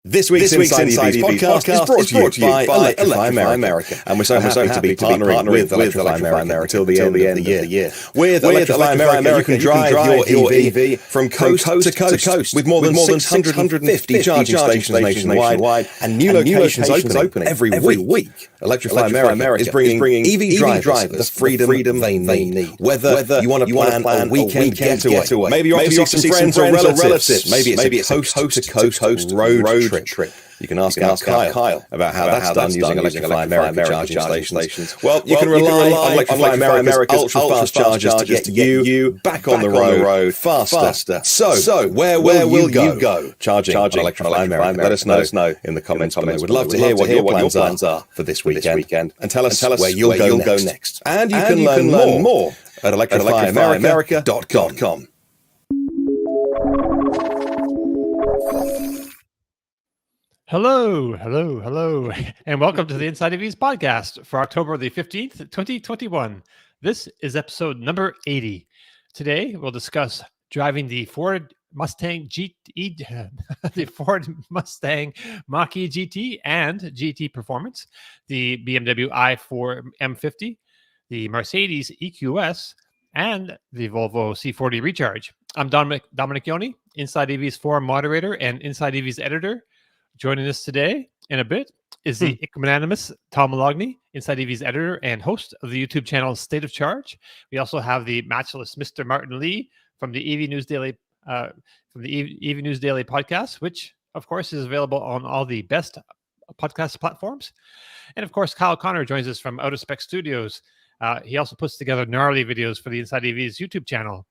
This week's Inside EVs podcast is brought to you by Electrify America. And we're so happy to be partnering with Electrify America until the end of the year. With Electrify America, you can drive your EV from coast to coast with more than 650 charging stations nationwide and new locations opening every week. Electrify America is bringing EV drivers the freedom they need. Whether you want to plan a weekend getaway, maybe you want to see some friends or relatives, maybe it's a coast-to-coast road trip. You can ask Kyle about how that's done using Electrify America charging stations. Well, you can rely on Electrify America's ultra-fast chargers to get you back on the road faster. So, where will you go charging Electrify America? Let us know in the comments below. We'd love to hear what your plans are for this weekend. And tell us where you'll go next. And you can learn more at electrifyamerica.com. Hello, and welcome to the Inside EVs podcast for October the 15th, 2021. This is episode number 80. Today, we'll discuss driving the Ford Mustang the Ford Mustang Mach-E GT and GT Performance, the BMW i4 M50, the Mercedes EQS, and the Volvo C40 Recharge. I'm Dominic Ioni, Inside EVs forum moderator and Inside EVs editor. Joining us today in a bit is the equanimous Tom Malogny, Inside EV's editor and host of the YouTube channel State of Charge. We also have the matchless Mr. Martin Lee from the EV News Daily podcast, which of course is available on all the best podcast platforms. And of course, Kyle Connor joins us from Out of Spec Studios. He also puts together gnarly videos for the Inside EV's YouTube channel.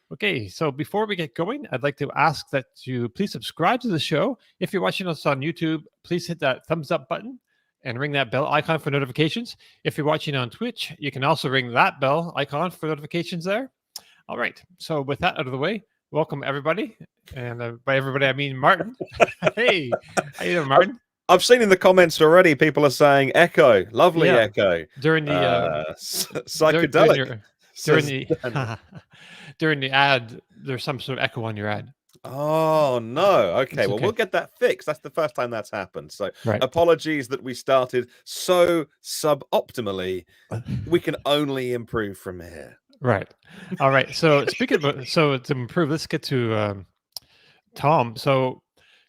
Okay, so before we get going, I'd like to ask that you please subscribe to the show. If you're watching us on YouTube, please hit that thumbs up button and ring that bell icon for notifications. If you're watching on Twitch, you can also ring that bell icon for notifications there. All right, so with that out of the way, welcome everybody. And by everybody, I mean Martin. Hey, how you doing, Martin? I've seen in the comments already, people are saying echo, lovely echo. During the psychedelic. During the ad, there's some sort of echo on your ad. Oh, no. Okay, well, we'll get that fixed. That's the first time that's happened. So apologies that we started so suboptimally. We can only improve from here. Right. All right. So speaking of, to improve, let's get to Tom. So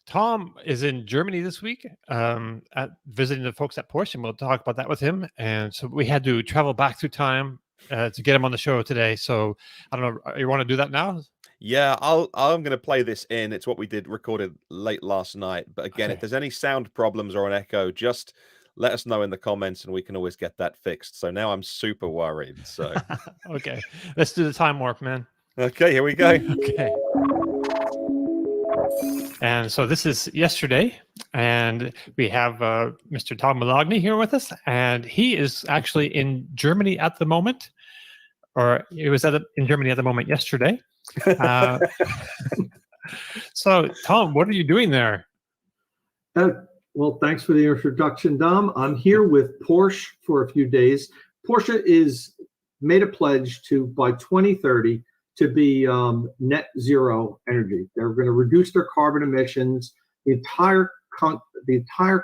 Tom is in Germany this week at visiting the folks at Porsche, and we'll talk about that with him. And so we had to travel back through time to get him on the show today. So I don't know, you want to do that now? Yeah, I'm going to play this in. It's what we recorded late last night. But again, if there's any sound problems or an echo, just let us know in the comments and we can always get that fixed. So now I'm super worried. So okay, let's do the time warp, man. Okay, here we go. Okay. And so this is yesterday, and we have Mr. Tom Malogny here with us, and he is actually in Germany at the moment, or he was in Germany at the moment yesterday. So, Tom, what are you doing there? Well, thanks for the introduction, Dom. I'm here with Porsche for a few days. Porsche is made a pledge to, by 2030, to be net zero energy. They're going to reduce their carbon emissions. The entire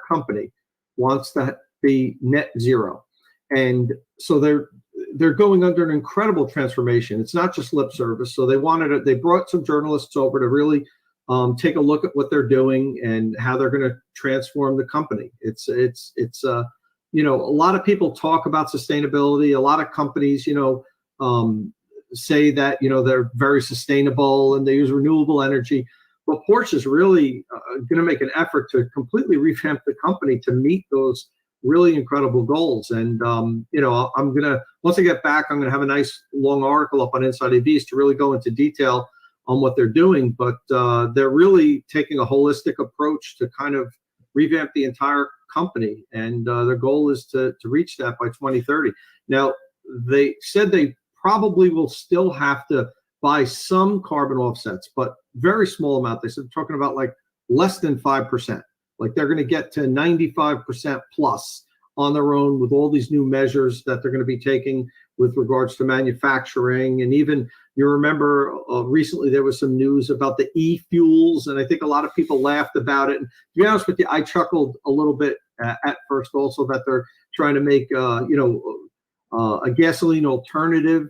company wants to be net zero, and so they're going under an incredible transformation. It's not just lip service. So they brought some journalists over to really take a look at what they're doing and how they're going to transform the company. It's a lot of people talk about sustainability. A lot of companies, say that they're very sustainable and they use renewable energy, but Porsche is really going to make an effort to completely revamp the company to meet those really incredible goals. And I'm gonna, once I get back, I'm gonna have a nice long article up on Inside EVs to really go into detail on what they're doing. But they're really taking a holistic approach to kind of revamp the entire company, and their goal is to reach that by 2030. Now, they said they probably will still have to buy some carbon offsets, but very small amount. They said talking about like less than 5%. Like they're going to get to 95% plus on their own with all these new measures that they're going to be taking with regards to manufacturing. And even, you remember recently there was some news about the e-fuels, and I think a lot of people laughed about it. And to be honest with you, I chuckled a little bit at first also that they're trying to make, a gasoline alternative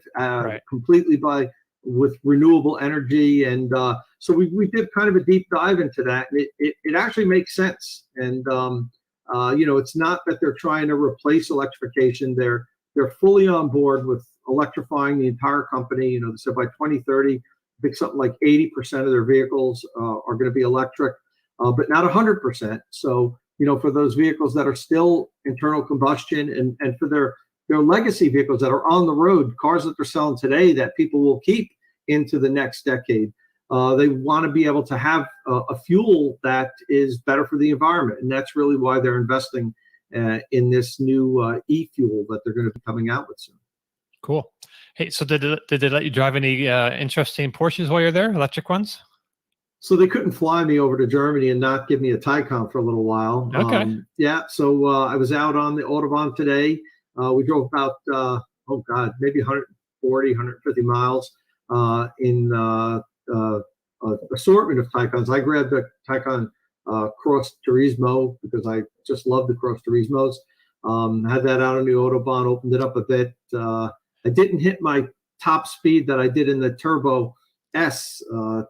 completely with renewable energy. And so we did kind of a deep dive into that. And it actually makes sense. And, it's not that they're trying to replace electrification. They're fully on board with electrifying the entire company. They said by 2030, I think something like 80% of their vehicles are going to be electric, but not 100%. So, for those vehicles that are still internal combustion and for their legacy vehicles that are on the road, cars that they're selling today that people will keep into the next decade, they want to be able to have a fuel that is better for the environment. And that's really why they're investing in this new e-fuel that they're going to be coming out with soon. Cool. Hey, so did they let you drive any interesting Porsches while you're there, electric ones? So they couldn't fly me over to Germany and not give me a Taycan for a little while. Okay. So I was out on the Autobahn today. We drove about, maybe 140, 150 miles in assortment of Taycans. I grabbed the Taycan Cross Turismo because I just love the Cross Turismos. Had that out on the Autobahn, opened it up a bit. I didn't hit my top speed that I did in the Turbo S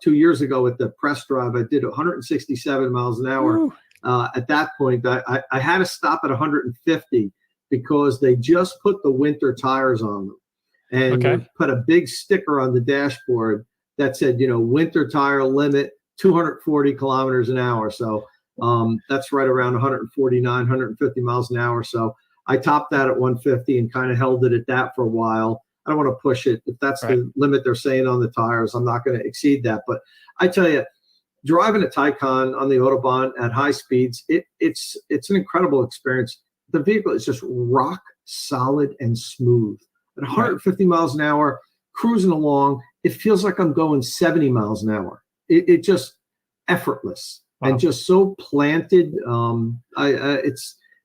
2 years ago at the press drive. I did 167 miles an hour. At that point, I had to stop at 150 because they just put the winter tires on them. And they put a big sticker on the dashboard that said, winter tire limit 240 kilometers an hour. So that's right around 149, 150 miles an hour. So I topped that at 150 and kind of held it at that for a while. I don't want to push it. If that's the limit they're saying on the tires, I'm not going to exceed that. But I tell you, driving a Taycan on the Autobahn at high speeds, it's an incredible experience. The vehicle is just rock solid and smooth. At 150 miles an hour, cruising along, it feels like I'm going 70 miles an hour. It just effortless and just so planted.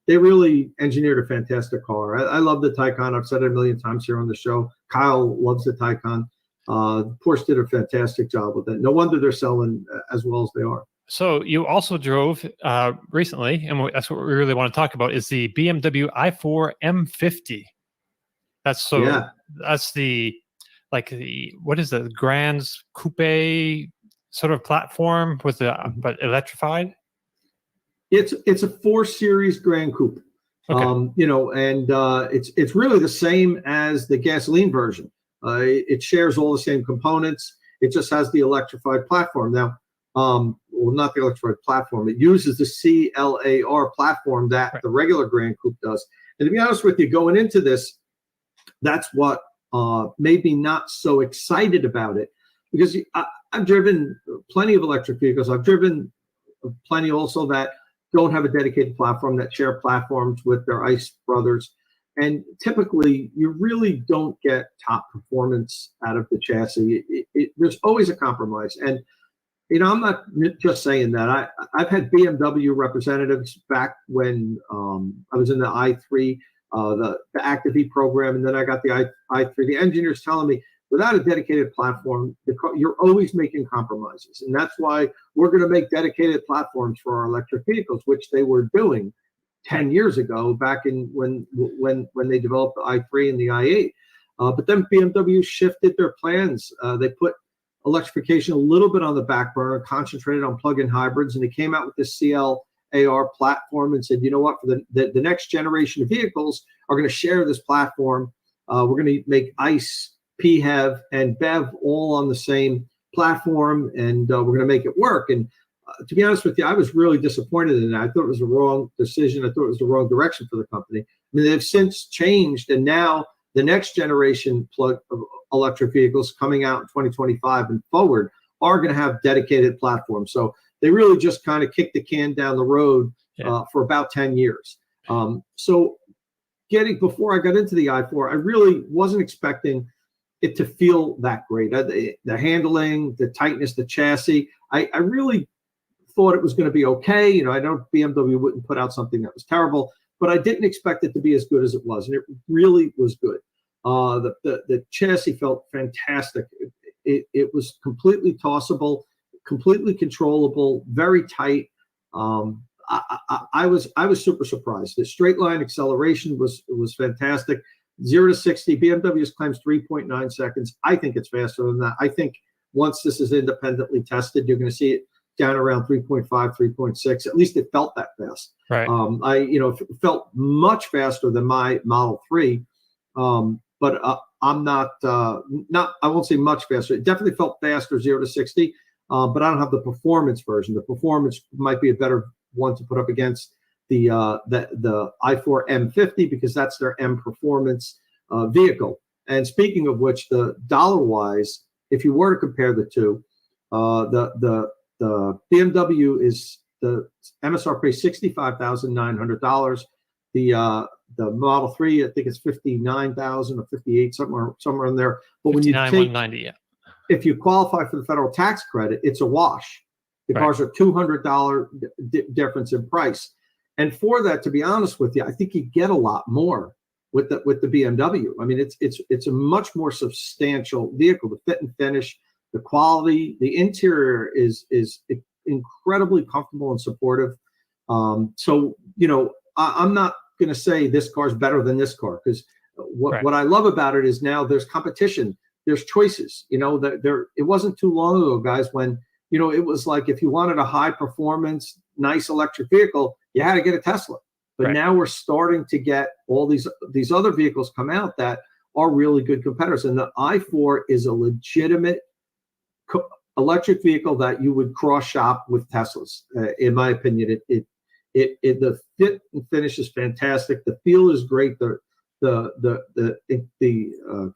They really engineered a fantastic car. I love the Taycan. I've said it a million times here on the show. Kyle loves the Taycan. Porsche did a fantastic job with it. No wonder they're selling as well as they are. So you also drove recently, and that's what we really want to talk about, is the BMW i4 M50. That's the what is the Grand Coupe sort of platform with but electrified? It's a 4 Series Grand Coupe. Okay. It's really the same as the gasoline version. It shares all the same components. It just has the electrified platform. Now, not the electrified platform. It uses the CLAR platform that the regular Grand Coupe does. And to be honest with you, going into this, that's what made me not so excited about it, because I've driven plenty of electric vehicles. I've driven plenty also that don't have a dedicated platform, that share platforms with their ICE brothers. And typically, you really don't get top performance out of the chassis. There's always a compromise. And, I'm not just saying that. I've had BMW representatives back when I was in the i3, the Active E program, and then I got the i3. The engineers telling me, without a dedicated platform, you're always making compromises. And that's why we're going to make dedicated platforms for our electric vehicles, which they were doing 10 years ago, back in when they developed the i3 and the i8. But then BMW shifted their plans. They put electrification a little bit on the back burner, concentrated on plug-in hybrids, and they came out with this CLAR platform and said, you know what, for the next generation of vehicles are going to share this platform. We're going to make ICE, PHEV, and BEV all on the same platform, and we're going to make it work. And to be honest with you, I was really disappointed in that. I thought it was the wrong decision. I thought it was the wrong direction for the company. I mean, they've since changed, and now the next generation of electric vehicles coming out in 2025 and forward are going to have dedicated platforms. So they really just kind of kicked the can down the road for about 10 years. So before I got into the i4, I really wasn't expecting it to feel that great. The handling, the tightness, the chassis, I really thought it was going to be okay. I know BMW wouldn't put out something that was terrible, but I didn't expect it to be as good as it was, and it really was good. The chassis felt fantastic. It was completely tossable, completely controllable, very tight. I was super surprised. The straight line acceleration was fantastic. 0 to 60, BMW's claims 3.9 seconds. I think it's faster than that. I think once this is independently tested, you're going to see it down around 3.5, 3.6. At least it felt that fast. Right. It felt much faster than my Model 3. But I'm not. I won't say much faster. It definitely felt faster 0 to 60. But I don't have the performance version. The performance might be a better one to put up against the i4 M50 because that's their M performance vehicle. And speaking of which, the dollar-wise, if you were to compare the two, the BMW is the MSRP $65,900. The Model 3, I think it's 59,000 or 58, somewhere in there. But when you take 190, yeah. If you qualify for the federal tax credit, it's a wash. The cars are $200 difference in price. And for that, to be honest with you, I think you get a lot more with the BMW. I mean, it's a much more substantial vehicle. The fit and finish, the quality, the interior is incredibly comfortable and supportive. So I'm not going to say this car's better than this car because what I love about it is now there's competition. There's choices. It wasn't too long ago, guys, when it was like if you wanted a high performance, nice electric vehicle, you had to get a Tesla. But now we're starting to get all these other vehicles come out that are really good competitors. And the i4 is a legitimate electric vehicle that you would cross shop with Teslas. In my opinion, the fit and finish is fantastic. The feel is great. The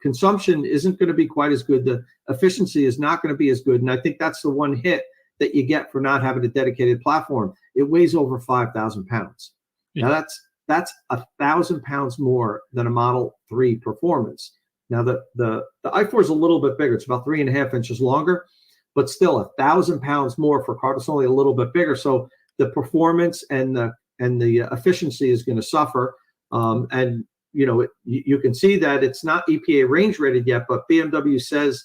consumption isn't going to be quite as good. The efficiency is not going to be as good. And I think that's the one hit that you get for not having a dedicated platform. It weighs over 5,000 pounds. Yeah. Now that's 1,000 pounds more than a Model 3 Performance. Now the i4 is a little bit bigger. It's about 3.5 inches longer, but still 1,000 pounds more for a car that's only a little bit bigger. So the performance and the efficiency is going to suffer. And you can see that it's not EPA range rated yet, but BMW says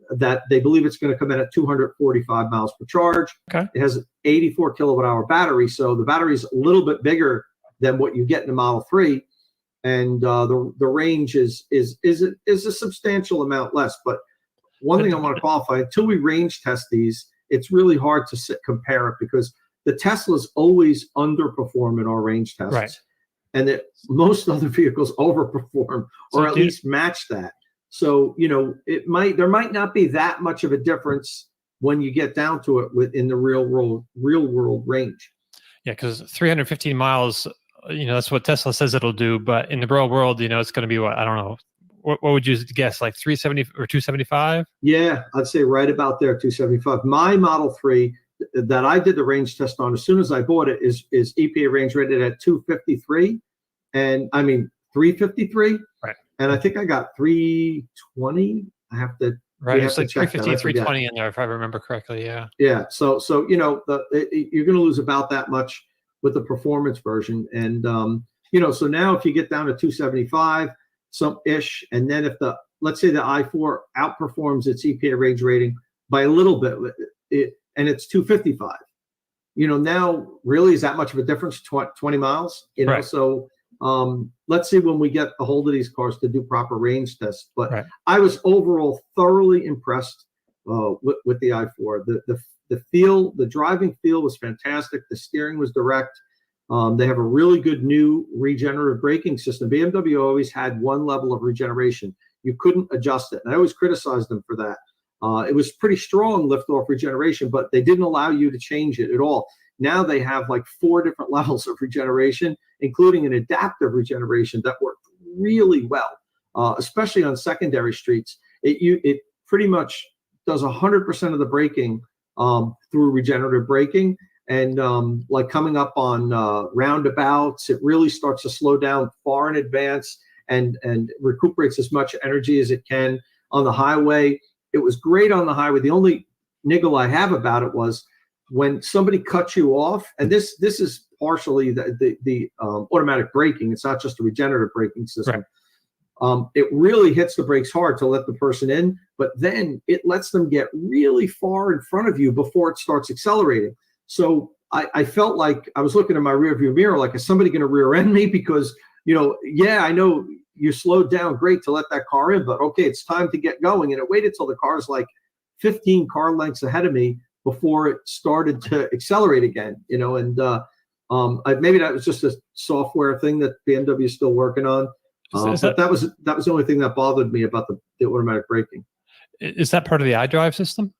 that they believe it's going to come in at 245 miles per charge. Okay. It has an 84 kilowatt hour battery, so the battery is a little bit bigger than what you get in a Model 3, and the range is a substantial amount less. But one thing I want to qualify: until we range test these, it's really hard to compare it because the Teslas always underperform in our range tests. Right. And that most other vehicles overperform or at least match that. So, there might not be that much of a difference when you get down to it within the real world range. Yeah, because 315 miles, that's what Tesla says it'll do. But in the real world, it's going to be what? I don't know. What would you guess? Like 370 or 275? Yeah, I'd say right about there, 275. My Model 3 that I did the range test on as soon as I bought it is EPA range rated at 253, and 353. Right. And I think I got 320. I have to. Right. It's like 315, 320 in there, if I remember correctly. Yeah. Yeah. So you're going to lose about that much with the performance version, and so now if you get down to 275 some ish, and then if let's say the i4 outperforms its EPA range rating by a little bit, and it's 255. Now really is that much of a difference? 20 miles. Right. So let's see when we get a hold of these cars to do proper range tests. But right. I was overall thoroughly impressed with the i4. The feel, the driving feel was fantastic. The steering was direct. They have a really good new regenerative braking system. BMW always had one level of regeneration. You couldn't adjust it. And I always criticized them for that. It was pretty strong lift-off regeneration, but they didn't allow you to change it at all. Now they have like 4 different levels of regeneration, including an adaptive regeneration that worked really well, especially on secondary streets. It pretty much does 100% of the braking through regenerative braking. And like coming up on roundabouts, it really starts to slow down far in advance and recuperates as much energy as it can on the highway. It was great on the highway. The only niggle I have about it was when somebody cuts you off, and this is partially the automatic braking. It's not just a regenerative braking system. Right. it really hits the brakes hard to let the person in, but then it lets them get really far in front of you before it starts accelerating. So I felt like I was looking in my rearview mirror, like, is somebody going to rear end me? Because, I know you slowed down great to let that car in, but okay, it's time to get going. And it waited till the car's like 15 car lengths ahead of me before it started to accelerate again, and maybe that was just a software thing that BMW is still working on. But that was the only thing that bothered me about the automatic braking. Is that part of the iDrive system?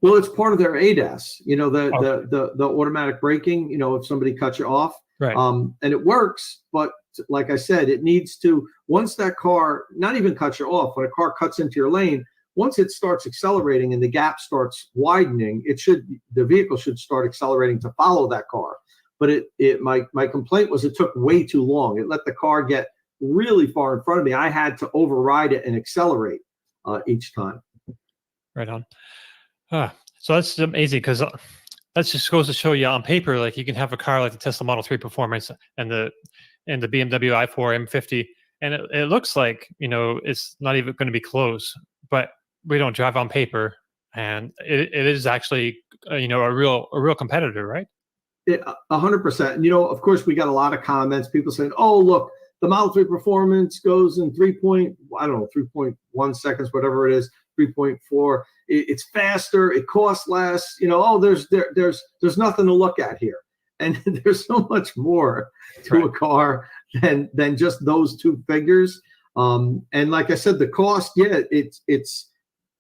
Well, it's part of their ADAS, the automatic braking, if somebody cuts you off, right. And it works, but like I said, it needs to, once that car, not even cuts you off, when a car cuts into your lane, once it starts accelerating and the gap starts widening, the vehicle should start accelerating to follow that car. But my complaint was it took way too long. It let the car get really far in front of me. I had to override it and accelerate each time. Right on. So that's amazing, because that just goes to show you on paper, like you can have a car like the Tesla Model 3 Performance and the BMW i4 M50, and it looks like it's not even going to be close, but we don't drive on paper, and it is actually a real competitor, right? 100%. And, of course, we got a lot of comments, people saying, oh, look, the Model 3 Performance goes in 3.1 seconds, whatever it is, 3.4. It's faster, it costs less, there's nothing to look at here. And there's so much more to a car than just those two figures. And like I said, the cost, it's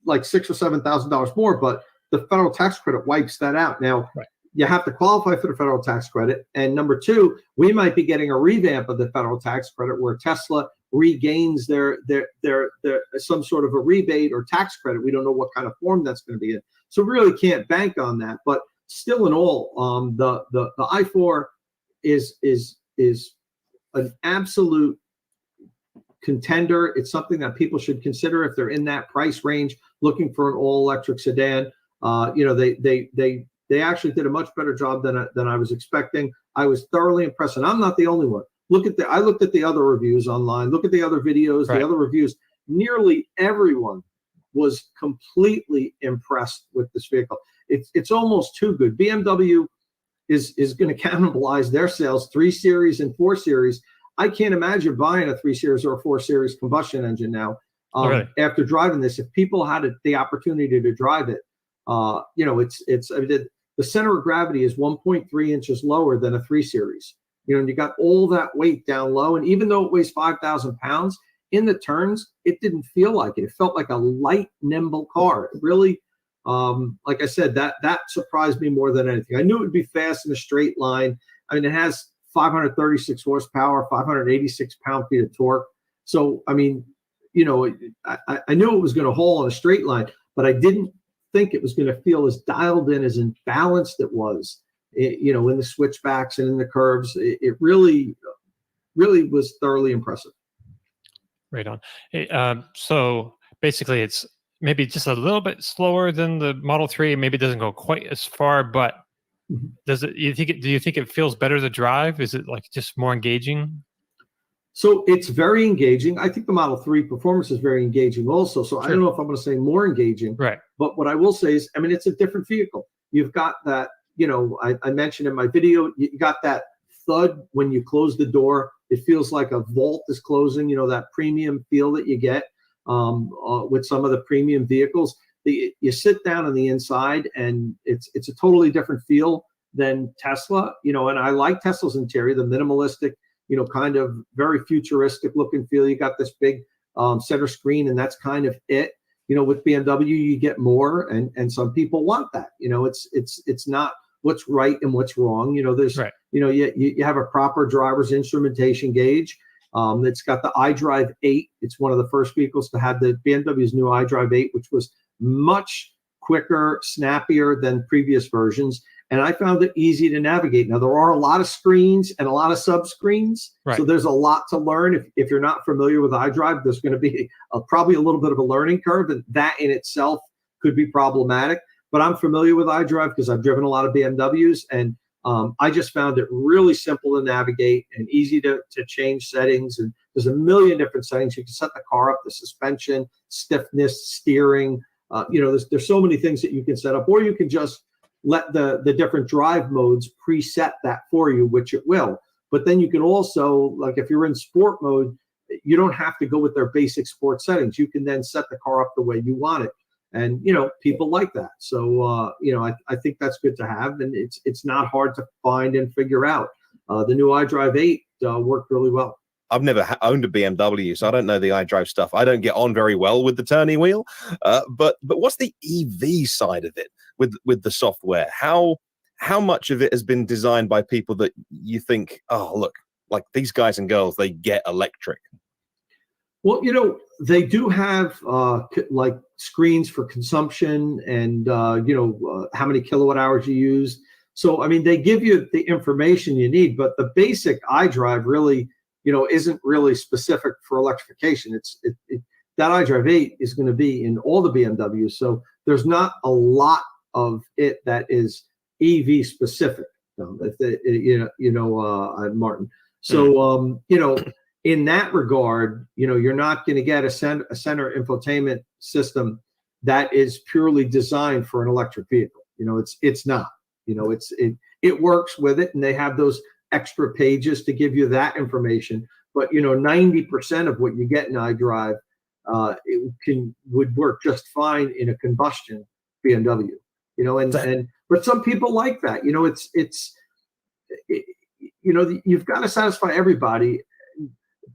like $6,000 or $7,000 more, but the federal tax credit wipes that out. Now, you have to qualify for the federal tax credit. And number two, we might be getting a revamp of the federal tax credit where Tesla regains their some sort of a rebate or tax credit. We don't know what kind of form that's going to be in. So we really can't bank on that. But still in all, the i4 is an absolute contender. It's something that people should consider if they're in that price range looking for an all-electric sedan. They actually did a much better job than I was expecting. I was thoroughly impressed, and I'm not the only one. I looked at the other reviews online. Look at the other videos, the other reviews. Nearly everyone was completely impressed with this vehicle. It's almost too good. BMW is going to cannibalize their sales, 3 Series and 4 Series. I can't imagine buying a 3 Series or a 4 Series combustion engine now. After driving this, if people had the opportunity to drive it, the center of gravity is 1.3 inches lower than a 3 Series. And you got all that weight down low. And even though it weighs 5,000 pounds, in the turns, it didn't feel like it. It felt like a light, nimble car. It really, like I said, that surprised me more than anything. I knew it would be fast in a straight line. I mean, it has 536 horsepower, 586 pound-feet of torque. So, I mean, I knew it was going to haul in a straight line, but I didn't think it was going to feel as dialed in, as balanced it was, in the switchbacks and in the curves. It really, really was thoroughly impressive. Right on. So basically, it's maybe just a little bit slower than the Model 3. Maybe it doesn't go quite as far, but do you think it feels better to drive? Is it like just more engaging? So it's very engaging. I think the Model 3 Performance is very engaging also. So I don't know if I'm going to say more engaging. Right. But what I will say is, I mean, it's a different vehicle. You've got that, I mentioned in my video, you got that thud when you close the door. It feels like a vault is closing, that premium feel that you get with some of the premium vehicles. You sit down on the inside and it's a totally different feel than Tesla, and I like Tesla's interior, the minimalistic, kind of very futuristic look and feel. You got this big center screen, and that's kind of it. With BMW, you get more, and some people want that. It's not what's right and what's wrong. There's, you have a proper driver's instrumentation gauge. It's got the iDrive 8. It's one of the first vehicles to have the BMW's new iDrive 8, which was much quicker, snappier than previous versions. And I found it easy to navigate. Now, there are a lot of screens and a lot of sub-screens. Right. So there's a lot to learn. If you're not familiar with iDrive, there's going to be probably a little bit of a learning curve, and that in itself could be problematic. But I'm familiar with iDrive because I've driven a lot of BMWs, and I just found it really simple to navigate and easy to change settings. And there's a million different settings. You can set the car up, the suspension, stiffness, steering. There's so many things that you can set up, or you can just let the different drive modes preset that for you, which it will. But then you can also, like if you're in sport mode, you don't have to go with their basic sport settings. You can then set the car up the way you want it. And, people like that. So, I think that's good to have. And it's not hard to find and figure out. The new iDrive 8 worked really well. I've never owned a BMW, so I don't know the iDrive stuff. I don't get on very well with the turning wheel. But what's the EV side of it with the software? How much of it has been designed by people that you think, oh, look, like these guys and girls, they get electric? Well, they do have like screens for consumption and, how many kilowatt hours you use. So, I mean, they give you the information you need, but the basic iDrive really, isn't really specific for electrification. That iDrive 8 is going to be in all the BMWs. So there's not a lot of it that is EV specific, Martin. So, in that regard, you're not going to get a center infotainment system that is purely designed for an electric vehicle. It's not. It works with it, and they have those extra pages to give you that information. But 90% of what you get in iDrive would work just fine in a combustion BMW. But some people like that. You've got to satisfy everybody.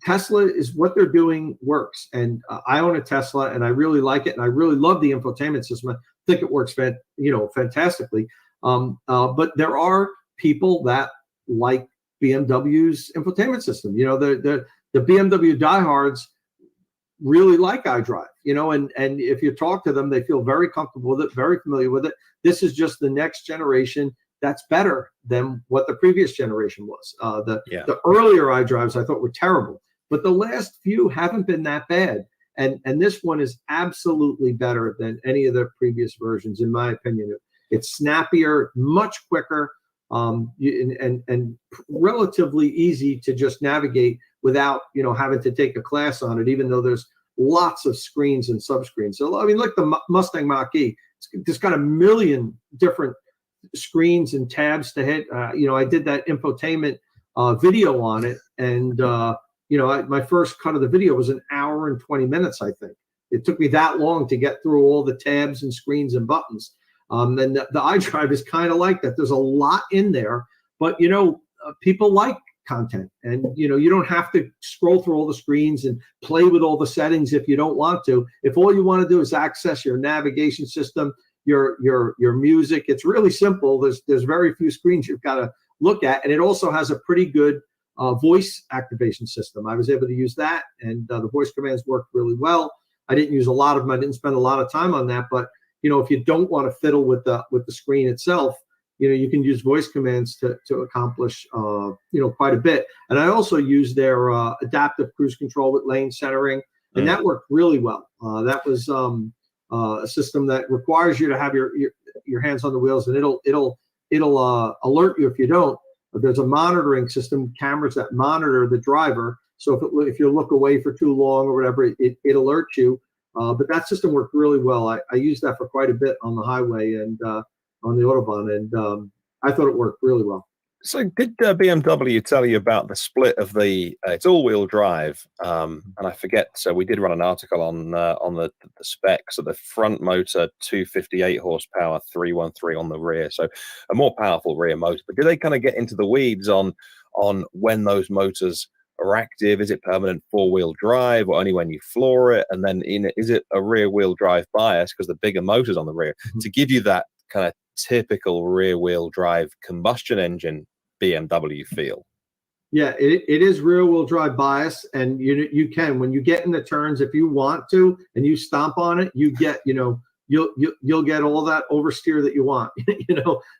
Tesla is what they're doing works, and I own a Tesla, and I really like it, and I really love the infotainment system. I think it works, fantastically. But there are people that like BMW's infotainment system. The BMW diehards really like iDrive. And if you talk to them, they feel very comfortable with it, very familiar with it. This is just the next generation that's better than what the previous generation was. The earlier iDrives I thought were terrible, but the last few haven't been that bad. And this one is absolutely better than any of the previous versions, in my opinion. It's snappier, much quicker, and relatively easy to just navigate without having to take a class on it, even though there's lots of screens and subscreens. So I mean, look, the Mustang Mach-E, it's got a million different screens and tabs to hit. I did that infotainment video on it, and my first cut of the video was an hour and 20 minutes. I think it took me that long to get through all the tabs and screens and buttons. And the iDrive is kind of like that. There's a lot in there, but people like content, and you don't have to scroll through all the screens and play with all the settings if you don't want to. If all you want to do is access your navigation system, your music, it's really simple. There's very few screens you've got to look at, and it also has a pretty good voice activation system. I was able to use that, and the voice commands worked really well. I didn't use a lot of them. I didn't spend a lot of time on that, but if you don't want to fiddle with the screen itself, you can use voice commands to accomplish quite a bit. And I also use their adaptive cruise control with lane centering, and that worked really well. That was a system that requires you to have your hands on the wheels, and it'll alert you if you don't. But there's a monitoring system, cameras that monitor the driver. So if you look away for too long or whatever, it alerts you. But that system worked really well. I used that for quite a bit on the highway and on the Autobahn, and I thought it worked really well. So did BMW tell you about the split of it's all-wheel drive? And I forget, so we did run an article on the specs. So the front motor, 258 horsepower, 313 on the rear. So a more powerful rear motor. But do they kind of get into the weeds on when those motors are active? Is it permanent four-wheel drive, or only when you floor it? And then is it a rear-wheel drive bias, because the bigger motor's on the rear, to give you that kind of typical rear-wheel drive combustion engine BMW feel? Yeah, it is rear-wheel drive bias, and you can, when you get in the turns, if you want to, and you stomp on it, you get you'll get all that oversteer that you want.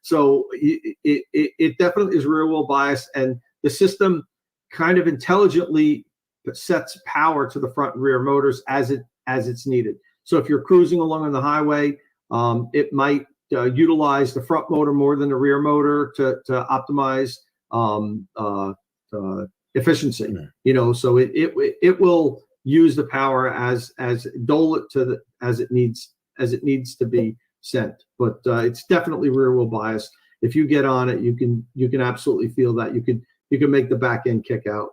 So it definitely is rear-wheel bias, and the system kind of intelligently sets power to the front and rear motors as it's needed. So if you're cruising along on the highway, it might utilize the front motor more than the rear motor to optimize efficiency. So it will use the power as dole it to as it needs to be sent. But it's definitely rear wheel bias. If you get on it, you can absolutely feel that you can make the back end kick out.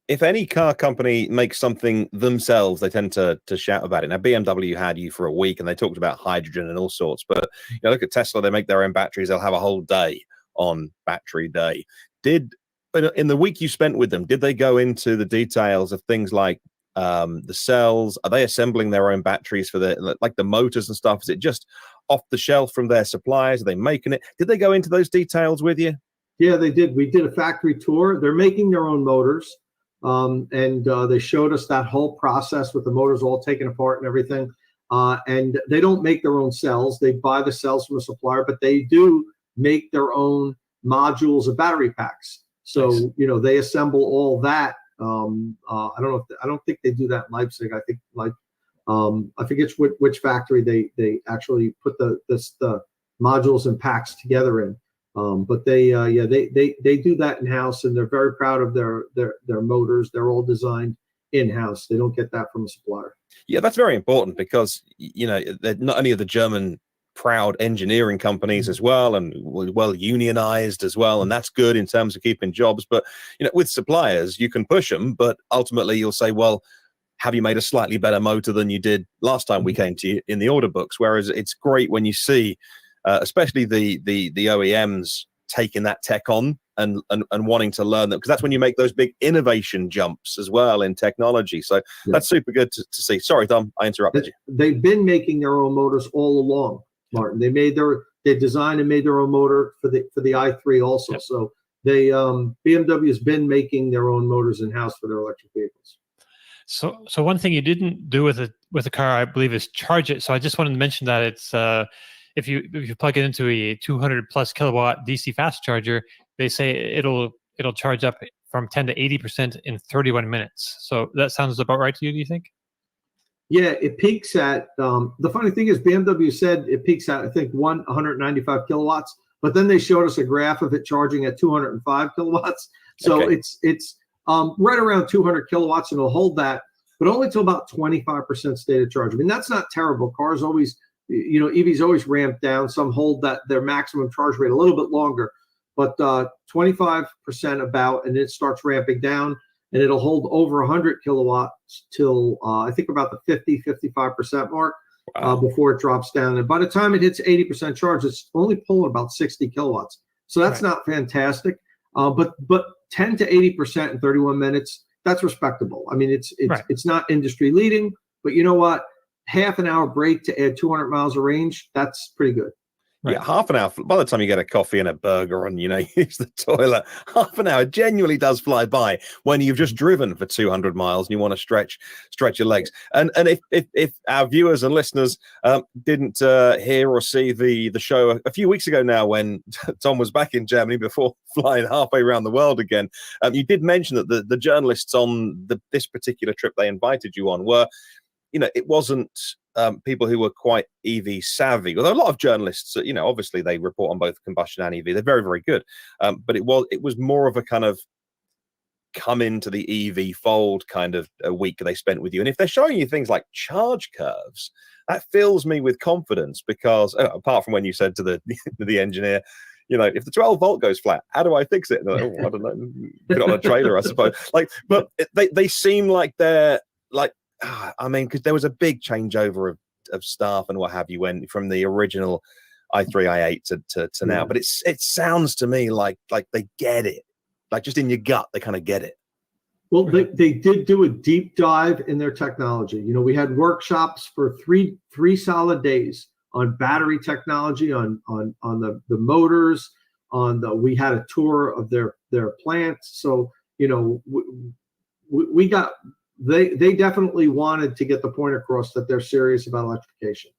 If any car company makes something themselves, they tend to shout about it. Now, BMW had you for a week, and they talked about hydrogen and all sorts. But look at Tesla; they make their own batteries. They'll have a whole day on battery day. In the week you spent with them, did they go into the details of things like the cells? Are they assembling their own batteries for the motors and stuff? Is it just off the shelf from their suppliers? Are they making it? Did they go into those details with you? Yeah, they did. We did a factory tour. They're making their own motors. And they showed us that whole process with the motors all taken apart and everything. And they don't make their own cells. They buy the cells from a supplier, but they do make their own modules of battery packs. So, nice. They assemble all that. I don't think they do that in Leipzig. I think I forget which factory they actually put the modules and packs together in. But they do that in house, and they're very proud of their motors. They're all designed in house. They don't get that from a supplier. Yeah, that's very important because they're not only are the German proud engineering companies as well, and well unionized as well, and that's good in terms of keeping jobs. But with suppliers, you can push them, but ultimately you'll say, well, have you made a slightly better motor than you did last time we came to you in the order books? Whereas it's great when you see. Especially the OEMs taking that tech on and wanting to learn them, because that's when you make those big innovation jumps as well in technology. So that's super good to see. Sorry, Tom, I interrupted you. They've been making their own motors all along, Martin. They designed and made their own motor for the i3 also. Yep. So BMW has been making their own motors in house for their electric vehicles. So one thing you didn't do with the car, I believe, is charge it. So I just wanted to mention that it's if you plug it into a 200 plus kilowatt DC fast charger, they say it'll charge up from 10 to 80% in 31 minutes. So that sounds about right to you, do you think? Yeah, it peaks at, the funny thing is BMW said it peaks at, I think, 195 kilowatts, but then they showed us a graph of it charging at 205 kilowatts. So okay. It's right around 200 kilowatts, and it'll hold that, but only till about 25% state of charge. I mean, that's not terrible. Cars always, EVs always ramp down. Some hold their maximum charge rate a little bit longer, but 25% about, and it starts ramping down, and it'll hold over 100 kilowatts till I think about the 50-55% mark. Wow. Before it drops down. And by the time it hits 80% charge, it's only pulling about 60 kilowatts. So that's right. Not fantastic. But 10 to 80% in 31 minutes, that's respectable. I mean, it's not industry leading, but you know what? Half an hour break to add 200 miles of range, that's pretty good. Right. Yeah, half an hour. By the time you get a coffee and a burger and, use the toilet, half an hour genuinely does fly by when you've just driven for 200 miles and you want to stretch your legs. And if our viewers and listeners didn't hear or see the show a few weeks ago now when Tom was back in Germany before flying halfway around the world again, you did mention that the journalists on this particular trip they invited you on were, it wasn't people who were quite EV savvy. Although a lot of journalists, obviously they report on both combustion and EV. They're very, very good. But it was more of a kind of come into the EV fold kind of a week they spent with you. And if they're showing you things like charge curves, that fills me with confidence because apart from when you said to the engineer, if the 12 volt goes flat, how do I fix it? And I don't know, put it on a trailer, I suppose. But they seem like they're like, because there was a big changeover of staff and what have you when from the original i3, i8 to now. But it sounds to me like they get it, like just in your gut, they kind of get it. Well, they did do a deep dive in their technology. We had workshops for three solid days on battery technology, on the motors, we had a tour of their plants. So we got. They definitely wanted to get the point across that they're serious about electrification.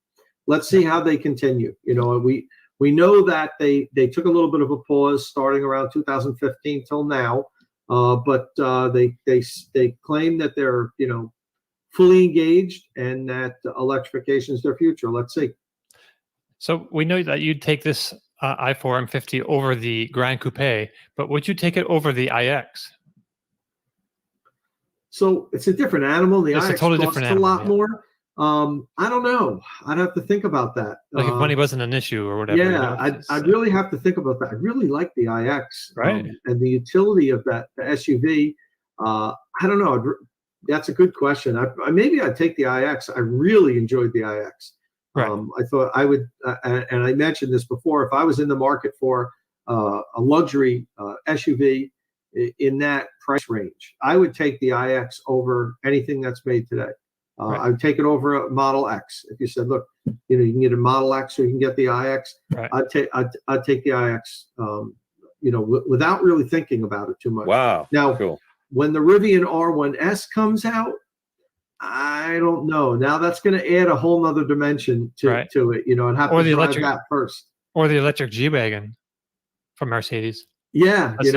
Let's see how they continue. We know that they took a little bit of a pause starting around 2015 till now, but they claim that they're fully engaged and that electrification is their future. Let's see. So we know that you'd take this i4 M50 over the Grand Coupe, but would you take it over the iX? So it's a different animal. The It's a iX totally costs different a animal, lot yeah. more. I don't know. I'd have to think about that. Like if money wasn't an issue or whatever. Yeah, I'd really have to think about that. I really like the iX, Right. and the utility of that, the SUV. I don't know. That's a good question. Maybe I'd take the iX. I really enjoyed the iX. Right. I thought I would, and I mentioned this before. If I was in the market for a luxury SUV in that price range, I would take the iX over anything that's made today. Right. I would take it over a Model X. If you said, look, you can get a Model X or you can get the iX, Right. I'd take the iX, without really thinking about it too much. Wow. Now, cool. When the Rivian R1S comes out, I don't know. Now that's going to add a whole nother dimension to it. I'd have to drive that first. Or the electric G-Wagon from Mercedes. Yeah, That's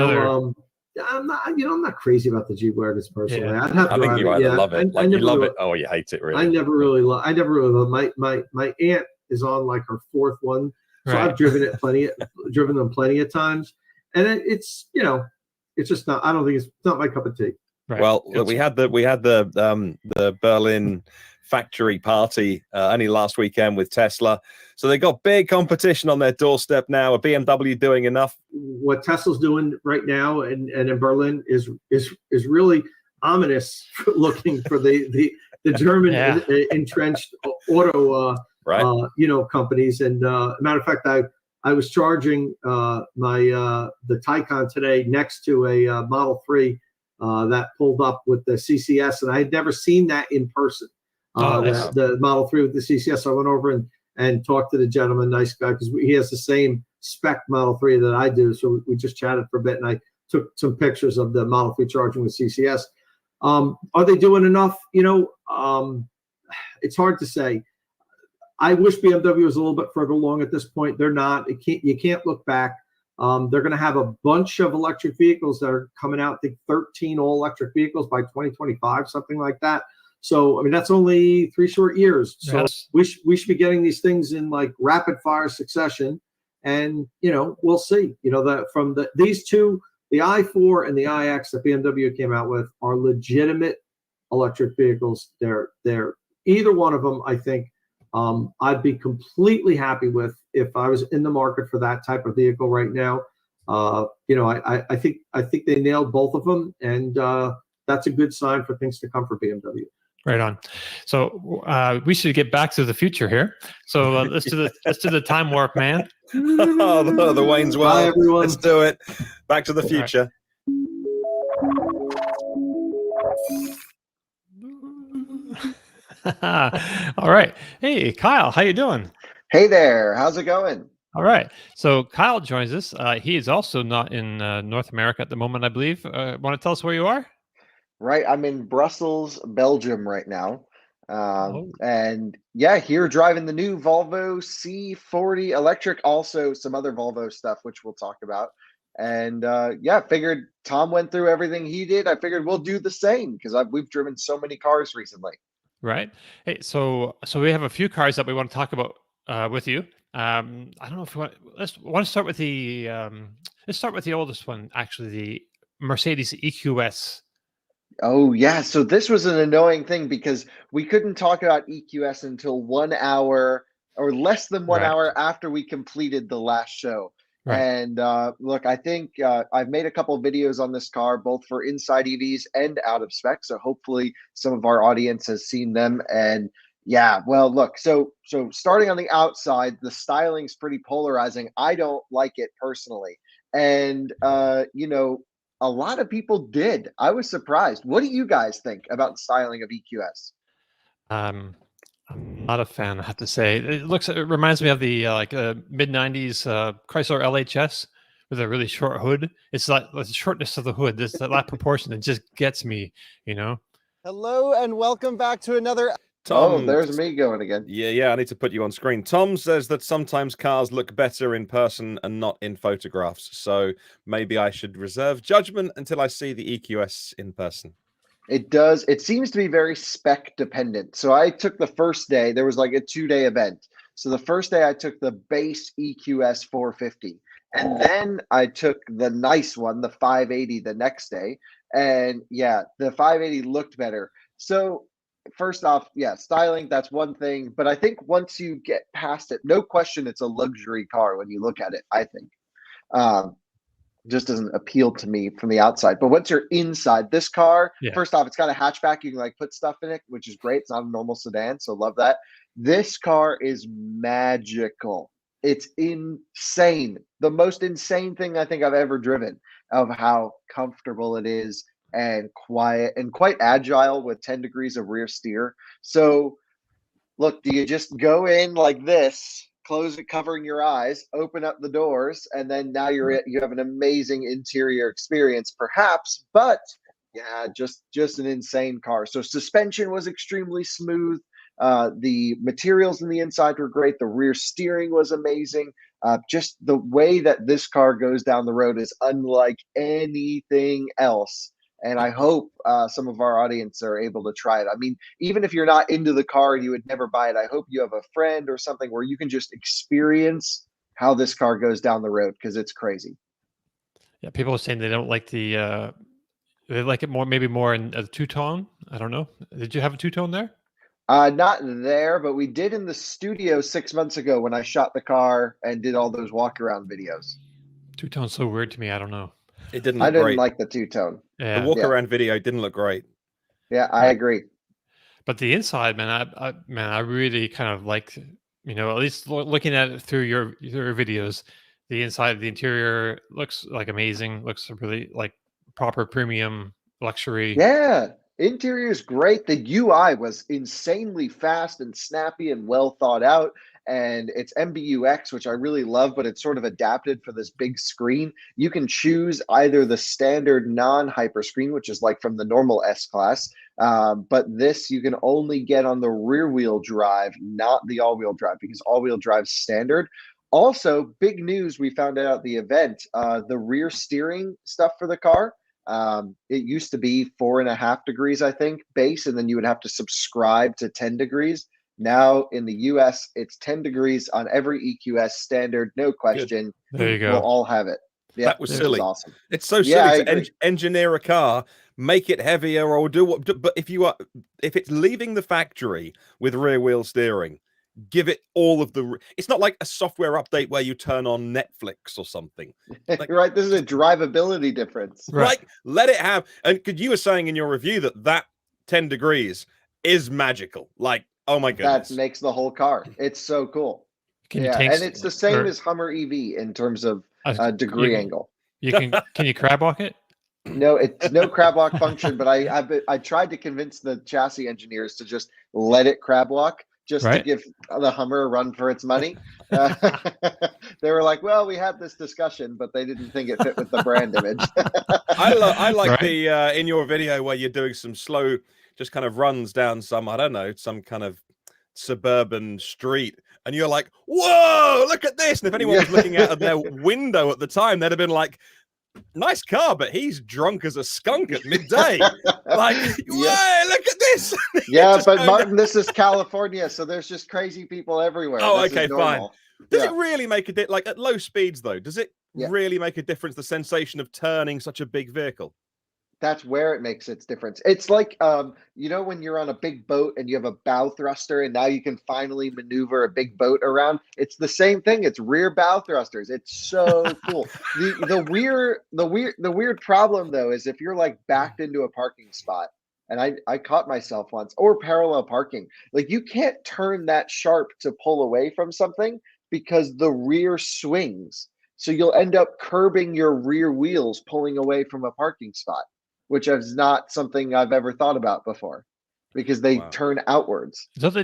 I'm not crazy about the G-Wagons personally. Yeah. I'd have to I think you either love it, you love it, or you hate it. Really, I never really love. My aunt is on like her fourth one, so Right. I've driven them plenty of times, and it's just not. I don't think it's not my cup of tea. Right. Well, look, we had the Berlin factory party only last weekend with Tesla, so they got big competition on their doorstep now. Are BMW doing enough? What Tesla's doing right now and in Berlin is really ominous looking for the German entrenched auto companies. And matter of fact, I was charging the Taycan today next to a Model 3 that pulled up with the CCS, and I had never seen that in person. The Model 3 with the CCS. So I went over and talked to the gentleman, nice guy, because he has the same spec Model 3 that I do. So we just chatted for a bit, and I took some pictures of the Model 3 charging with CCS. Are they doing enough? It's hard to say. I wish BMW was a little bit further along at this point. They're not. You can't look back. They're going to have a bunch of electric vehicles that are coming out. I think 13 all-electric vehicles by 2025, something like that. So, I mean, that's only 3 short years. So Yes. we should be getting these things in like rapid-fire succession. And, we'll see. These two, the i4 and the iX that BMW came out with are legitimate electric vehicles. They're either one of them, I think, I'd be completely happy with if I was in the market for that type of vehicle right now. I think they nailed both of them, and that's a good sign for things to come for BMW. Right on. So we should get back to the future here. So let's do the time warp, man. the Wayne's World. Bye, everyone. Let's do it. Back to the future. All right. Hey, Kyle, how you doing? Hey there. How's it going? All right. So Kyle joins us. He is also not in North America at the moment, I believe. Want to tell us where you are? Right. I'm in Brussels, Belgium right now. And yeah, here driving the new Volvo C40 electric, also some other Volvo stuff, which we'll talk about. And figured Tom went through everything he did. I figured we'll do the same because we've driven so many cars recently. Right. Hey, so we have a few cars that we want to talk about with you. I don't know if you want to start with the let's start with the oldest one, actually, the Mercedes EQS. Oh yeah, so this was an annoying thing because we couldn't talk about EQS until 1 hour or less than 1 hour after we completed the last show. Right. And look, I think I've made a couple of videos on this car, both for Inside EVs and out of spec. So hopefully some of our audience has seen them. And yeah, well, look, so starting on the outside, the styling's pretty polarizing. I don't like it personally. And, a lot of people did. I was surprised. What do you guys think about the styling of EQS? I'm not a fan, I have to say. It reminds me of the mid 90s Chrysler LHS with a really short hood. It's like the shortness of the hood. There's that proportion that just gets me, Hello and welcome back to another. Tom, there's me going again. Yeah, I need to put you on screen. Tom says that sometimes cars look better in person and not in photographs. So maybe I should reserve judgment until I see the EQS in person. It does. It seems to be very spec dependent. So I took the first day. There was like a 2-day event. So the first day I took the base EQS 450, and then I took the nice one, the 580, the next day. And yeah, the 580 looked better. So first off, yeah, styling, that's one thing. But I think once you get past it, no question, it's a luxury car when you look at it, I think. Just doesn't appeal to me from the outside. But once you're inside this car, first off, it's got a hatchback. You can like put stuff in it, which is great. It's not a normal sedan, so love that. This car is magical. It's insane. The most insane thing I think I've ever driven, of how comfortable it is and quiet and quite agile with 10 degrees of rear steer. So look, do you just go in like this, close it, covering your eyes, open up the doors, and then now you have an amazing interior experience, perhaps? But yeah, just an insane car. So suspension was extremely smooth. The materials in the inside were great. The rear steering was amazing. Just the way that this car goes down the road is unlike anything else. And I hope some of our audience are able to try it. I mean, even if you're not into the car and you would never buy it, I hope you have a friend or something where you can just experience how this car goes down the road, because it's crazy. Yeah, people are saying they don't like the, they like it more, maybe more in a two-tone. I don't know. Did you have a two-tone there? Not there, but we did in the studio 6 months ago when I shot the car and did all those walk-around videos. Two-tone's so weird to me. I don't know. It didn't look I didn't great. like the two-tone. Yeah. The walk-around video didn't look great. Yeah, I agree. But the inside, man, I really kind of like, you know, at least looking at it through your videos, the inside, the interior looks like amazing. Looks really like proper premium luxury. Yeah, interior is great. The UI was insanely fast and snappy and well thought out. And it's MBUX, which I really love, but it's sort of adapted for this big screen. You can choose either the standard non-hyper screen, which is like from the normal S-Class, but this you can only get on the rear-wheel drive, not the all-wheel drive, because all-wheel drive's standard. Also, big news we found out at the event, the rear steering stuff for the car, it used to be 4.5 degrees, I think, base, and then you would have to subscribe to 10 degrees. Now in the US, it's 10 degrees on every EQS standard, no question. Good. There you go. We'll all have it. Yeah, that was silly. Awesome. It's so silly to engineer a car, make it heavier, or do what. But if it's leaving the factory with rear wheel steering, give it all of the. It's not like a software update where you turn on Netflix or something. Like, right. This is a drivability difference. Right. Let it have. And you were saying in your review that 10 degrees is magical. Like, oh my goodness. That makes the whole car. It's so cool. And it's the same as Hummer EV in terms of degree angle. Can you crab walk it? No, it's no crab walk function, but I tried to convince the chassis engineers to just let it crab walk, just to give the Hummer a run for its money. They were like, well, we had this discussion, but they didn't think it fit with the brand image. I like the in your video where you're doing some slow, just kind of runs down some kind of suburban street, and you're like, whoa, look at this. And if anyone was looking out of their window at the time, they'd have been like, nice car, but he's drunk as a skunk at midday. Like, whoa, look at this. Yeah, but Martin, this is California, so there's just crazy people everywhere. Oh, okay, fine. Does it really make a difference? Like at low speeds, though, does it really make a difference, the sensation of turning such a big vehicle? That's where it makes its difference. It's like, you know, when you're on a big boat and you have a bow thruster and now you can finally maneuver a big boat around. It's the same thing. It's rear bow thrusters. It's so cool. The weird problem though is if you're like backed into a parking spot, and I caught myself once, or parallel parking, like you can't turn that sharp to pull away from something because the rear swings. So you'll end up curbing your rear wheels pulling away from a parking spot, which is not something I've ever thought about before, because they turn outwards. Don't they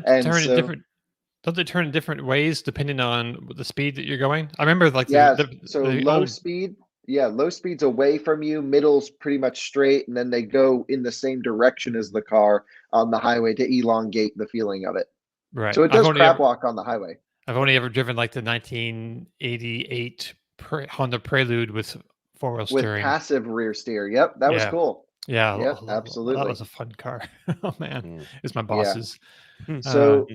turn in different ways depending on the speed that you're going? I remember like low speed. Yeah, low speed's away from you, middle's pretty much straight, and then they go in the same direction as the car on the highway to elongate the feeling of it. Right. So it does crab walk on the highway. I've only ever driven like the 1988 Honda Prelude with four-wheel steering. With passive rear steer. Yep, that was cool. Yeah, absolutely. That was a fun car. Oh man, it's my boss's. So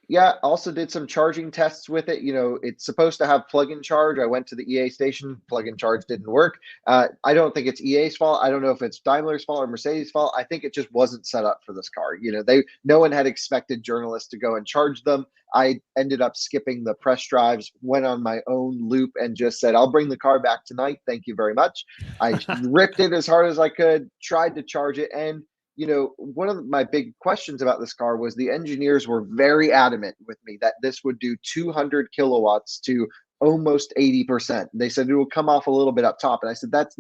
yeah, also did some charging tests with it. It's supposed to have plug-in charge. I went to the EA station, plug-in charge didn't work. I don't think it's EA's fault. I don't know if it's Daimler's fault or Mercedes' fault. I think it just wasn't set up for this car. No one had expected journalists to go and charge them. I ended up skipping the press drives, went on my own loop and just said, I'll bring the car back tonight. Thank you very much. I ripped it as hard as I could, tried to charge it. And one of my big questions about this car was the engineers were very adamant with me that this would do 200 kilowatts to almost 80%. They said it will come off a little bit up top. And I said, that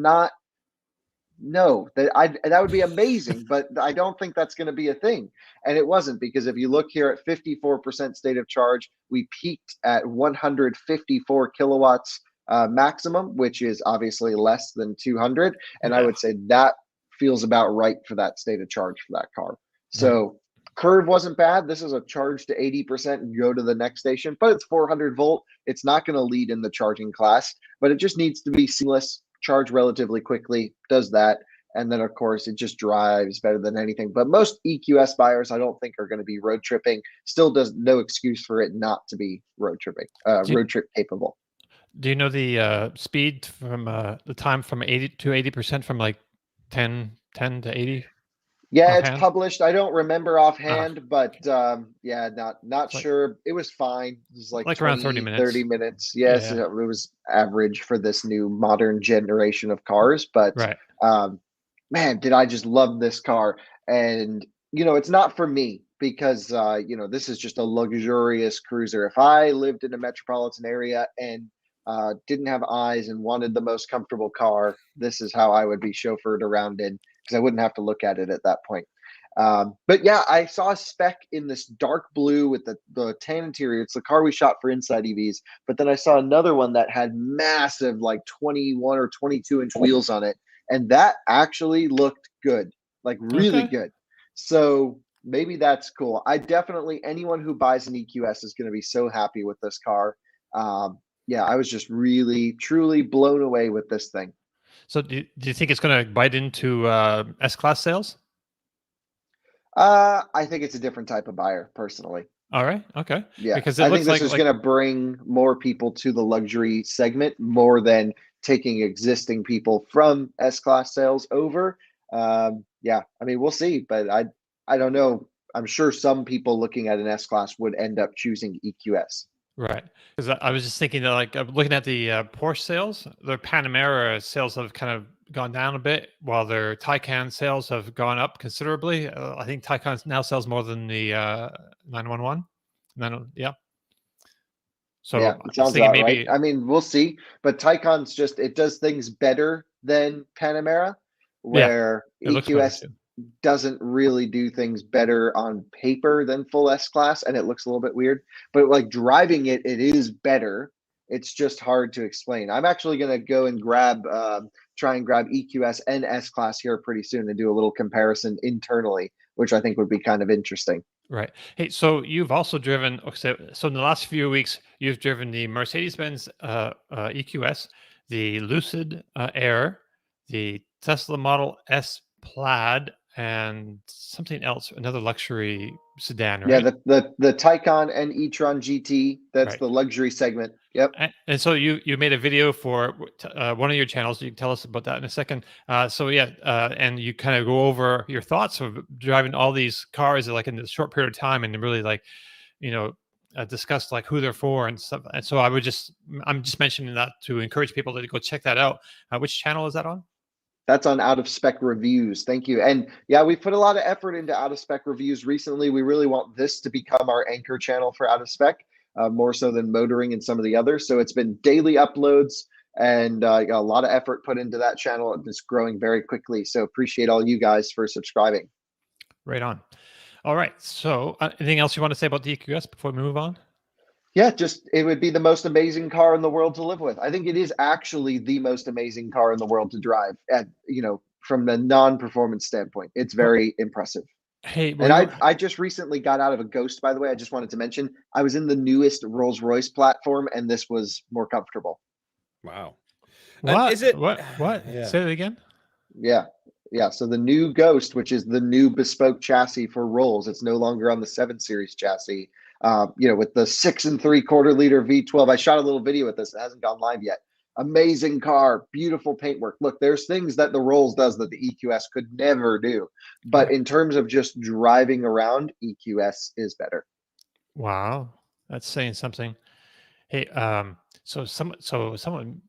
would be amazing, but I don't think that's going to be a thing. And it wasn't, because if you look here at 54% state of charge, we peaked at 154 kilowatts maximum, which is obviously less than 200. And I would say that feels about right for that state of charge for that car. So curve wasn't bad. This is a charge to 80% and go to the next station, but it's 400 volt. It's not going to lead in the charging class, but it just needs to be seamless, charge relatively quickly, does that. And then of course it just drives better than anything. But most EQS buyers, I don't think are going to be road tripping. Still does no excuse for it not to be road trip capable. Do you know the speed from the time from 80 to 80% from like 10 to 80? Yeah, offhand? It's published. I don't remember offhand, but yeah, not sure. It was fine. It was like 20, around 30 minutes. 30 minutes. Yes, yeah. It was average for this new modern generation of cars. But man, did I just love this car. And, it's not for me because, this is just a luxurious cruiser. If I lived in a metropolitan area and didn't have eyes and wanted the most comfortable car, this is how I would be chauffeured around in, because I wouldn't have to look at it at that point. But yeah, I saw a spec in this dark blue with the tan interior. It's the car we shot for Inside EVs. But then I saw another one that had massive, like 21 or 22 inch wheels on it. And that actually looked good, like really good. So maybe that's cool. Anyone who buys an EQS is going to be so happy with this car. Yeah, I was just really, truly blown away with this thing. So do you think it's going to bite into S-Class sales? I think it's a different type of buyer, personally. All right. Okay. Yeah, because I think this is going to bring more people to the luxury segment more than taking existing people from S-Class sales over. Yeah, I mean, we'll see, but I don't know. I'm sure some people looking at an S-Class would end up choosing EQS. Right. Because I was just thinking that, like, looking at the Porsche sales, their Panamera sales have kind of gone down a bit, while their Taycan sales have gone up considerably. I think Taycan now sells more than the 911. Yeah. So yeah, it sounds about right. I mean, we'll see. But Taycan's it does things better than Panamera, where EQS doesn't really do things better on paper than full S-Class, and it looks a little bit weird. But like driving it is better. It's just hard to explain. I'm actually going to go and try and grab EQS and S-Class here pretty soon and do a little comparison internally, which I think would be kind of interesting. Right. Hey, so you've also driven, so in the last few weeks, you've driven the Mercedes-Benz EQS, the Lucid Air, the Tesla Model S Plaid, and something else, another luxury sedan, right? Yeah, the Taycan and e-tron GT, that's the luxury segment. Yep. And so you made a video for one of your channels. You can tell us about that in a second. And you kind of go over your thoughts of driving all these cars like in a short period of time, and really like, discuss like who they're for and stuff. And so I'm just mentioning that to encourage people to go check that out. Which channel is that on? That's on Out of Spec Reviews. Thank you. And yeah, we've put a lot of effort into Out of Spec Reviews recently. We really want this to become our anchor channel for Out of Spec, more so than motoring and some of the others. So it's been daily uploads, and got a lot of effort put into that channel. It's growing very quickly. So appreciate all you guys for subscribing. Right on. All right. So anything else you want to say about the EQS before we move on? Yeah, it would be the most amazing car in the world to live with. I think it is actually the most amazing car in the world to drive from the non-performance standpoint. It's very impressive. Hey, and I just recently got out of a Ghost, by the way. I just wanted to mention I was in the newest Rolls-Royce platform, and this was more comfortable. Wow. What? Is it? What? Yeah. Say it again. Yeah. So the new Ghost, which is the new bespoke chassis for Rolls, it's no longer on the 7 Series chassis. With the 6 3/4 liter V12. I shot a little video with this. It hasn't gone live yet. Amazing car, beautiful paintwork. Look, there's things that the Rolls does that the EQS could never do. But in terms of just driving around, EQS is better. Wow, that's saying something. Hey, so someone,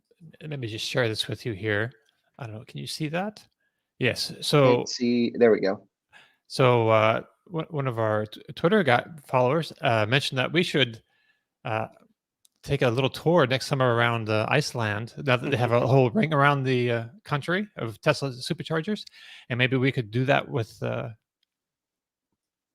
let me just share this with you here. I don't know. Can you see that? Yes. So there we go. So one of our Twitter followers mentioned that we should take a little tour next summer around Iceland. Now that they have a whole ring around the country of Tesla superchargers, and maybe we could do that with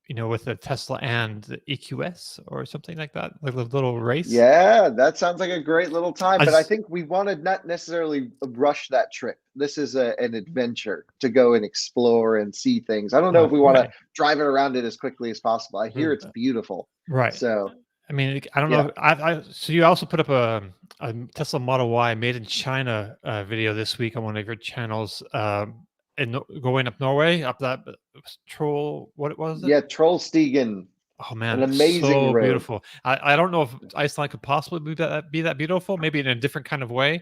with the Tesla and the EQS or something like that, like a little race. Yeah, that sounds like a great little time. But I think we want to not necessarily rush that trip. This is an adventure to go and explore and see things. I don't know if we want to drive it around it as quickly as possible. I hear it's beautiful. Right. So, I mean, I don't know. So you also put up a Tesla Model Y made in China video this week on one of your channels. And going up Norway, up that Troll, what was it? Yeah, Trollstigen. Oh man, an amazing road. Beautiful. I don't know if Iceland could possibly be that beautiful, maybe in a different kind of way.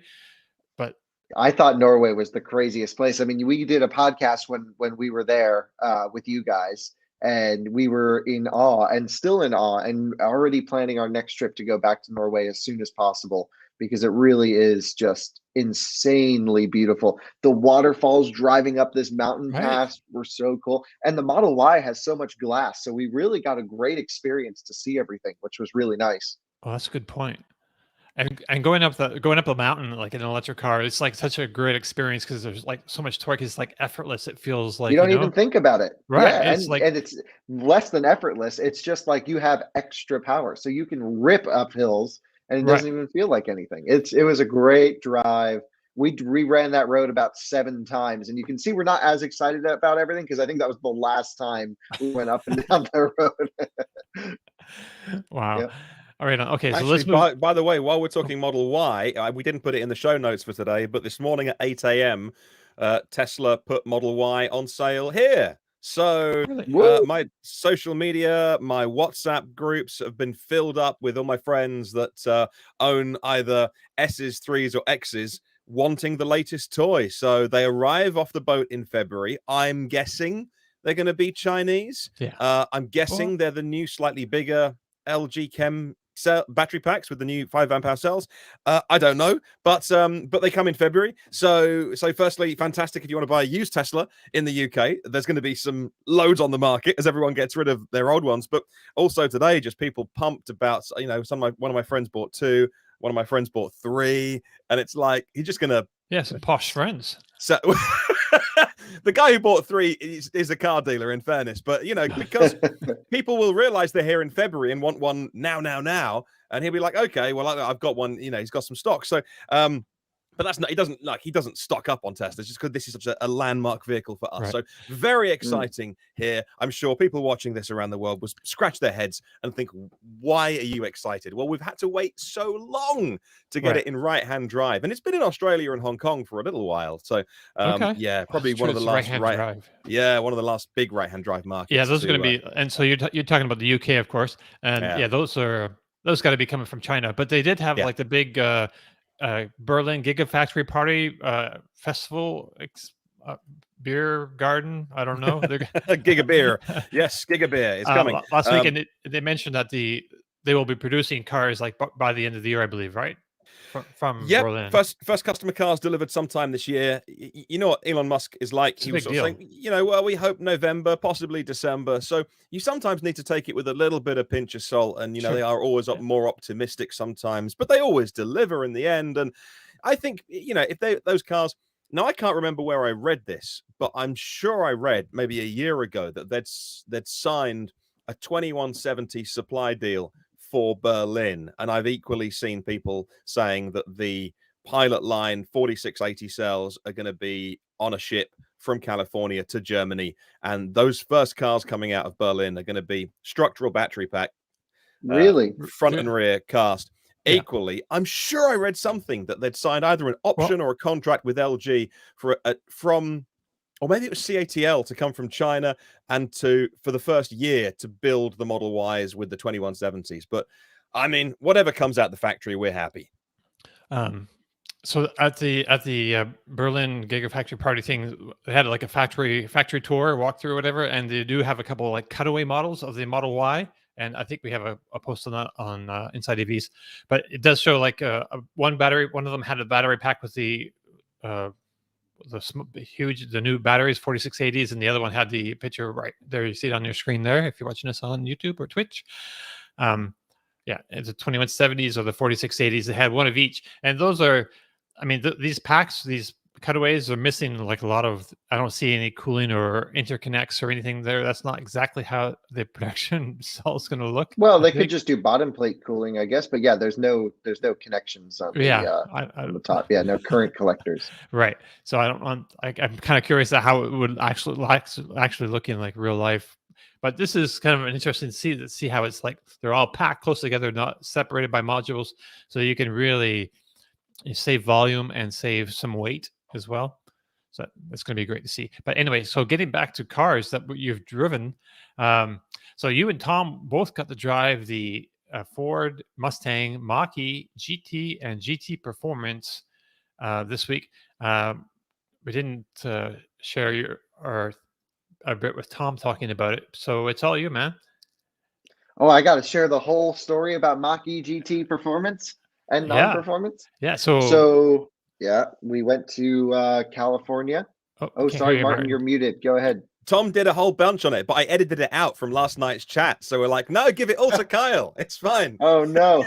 But I thought Norway was the craziest place. I mean, we did a podcast when we were there with you guys, and we were in awe and still in awe and already planning our next trip to go back to Norway as soon as possible, because it really is just insanely beautiful. The waterfalls driving up this mountain pass were so cool. And the Model Y has so much glass. So we really got a great experience to see everything, which was really nice. Oh, that's a good point. And going up the mountain like in an electric car, it's like such a great experience because there's like so much torque. It's like effortless. It feels like you don't even think about it. Right. Yeah, and it's less than effortless. It's just like you have extra power. So you can rip up hills and it doesn't even feel like anything. It was a great drive. We ran that road about 7 times, and you can see we're not as excited about everything because I think that was the last time we went up and down the road. Wow. Yep. All right. Okay. So actually, let's move. By the way, while we're talking Model Y, we didn't put it in the show notes for today, but this morning at 8 a.m., Tesla put Model Y on sale here. So my social media, my WhatsApp groups have been filled up with all my friends that own either S's, 3s, or X's wanting the latest toy. So they arrive off the boat in February. I'm guessing they're going to be Chinese. Yeah. I'm guessing they're the new, slightly bigger LG Chem battery packs with the new 5 amp hour cells. I don't know, but they come in February. So firstly, fantastic if you want to buy a used Tesla in the UK. There's going to be some loads on the market as everyone gets rid of their old ones. But also today, just people pumped about, one of my friends bought 2, one of my friends bought 3, and it's like he's just gonna some posh friends. So the guy who bought 3 is a car dealer, in fairness, but because people will realize they're here in February and want one now, and he'll be like, okay, well, I've got one. He's got some stock. So, but that's not. He doesn't stock up on Tesla just because this is such a landmark vehicle for us. Right. So very exciting here. I'm sure people watching this around the world will scratch their heads and think, why are you excited? Well, we've had to wait so long to get it in right-hand drive, and it's been in Australia and Hong Kong for a little while. So probably one of the last one of the last big right-hand drive markets. Yeah, those are going to be. And so you're talking about the UK, of course, and those got to be coming from China. But they did have like the big Berlin Gigafactory Party festival beer garden. I don't know. Giga Beer. Yes, Giga Beer is coming. Last week, and they mentioned that they will be producing cars like by the end of the year, I believe, right? From Berlin. First customer cars delivered sometime this year. You know what Elon Musk is like. He was sort of saying, we hope November, possibly December. So you sometimes need to take it with a little bit of pinch of salt. And, they are always more optimistic sometimes, but they always deliver in the end. And I think, if those cars, now I can't remember where I read this, but I'm sure I read maybe a year ago that they'd signed a 2170 supply deal for Berlin, and I've equally seen people saying that the pilot line 4680 cells are going to be on a ship from California to Germany, and those first cars coming out of Berlin are going to be structural battery pack, front and rear cast. Equally, I'm sure I read something that they'd signed either an option or a contract with LG from or maybe it was CATL to come from China and for the first year to build the Model Ys with the 2170s. But I mean, whatever comes out the factory, we're happy. So at the Berlin Gigafactory party thing, they had like a factory tour, walkthrough, or whatever, and they do have a couple of like cutaway models of the Model Y, and I think we have a post on that on Inside EVs. But it does show like one battery. One of them had a battery pack with the new batteries, 4680s, and the other one had the picture right there. You see it on your screen there if you're watching us on YouTube or Twitch. Yeah, it's the 2170s or the 4680s. They had one of each, and those are, I mean, these packs, these cutaways are missing like a lot of. I don't see any cooling or interconnects or anything there. That's not exactly how the production cell is going to look. Well, they could just do bottom plate cooling, I guess. But yeah, there's no connections on the on the top. Yeah, no current collectors. Right. So I'm kind of curious at how it would actually look in like real life. But this is kind of an interesting to see how it's like they're all packed close together, not separated by modules, so you can really save volume and save some weight as well. So it's going to be great to see. But anyway, so getting back to cars that you've driven, so you and Tom both got to drive the Ford Mustang Mach-E GT and GT Performance this week. We didn't share a bit with Tom talking about it, so it's all you, man. Oh, I got to share the whole story about Mach-E GT Performance and non-performance. Yeah. So yeah, we went to California. Oh, sorry, Martin, you're muted. Go ahead. Tom did a whole bunch on it, but I edited it out from last night's chat. So we're like, no, give it all to Kyle. It's fine. Oh, no.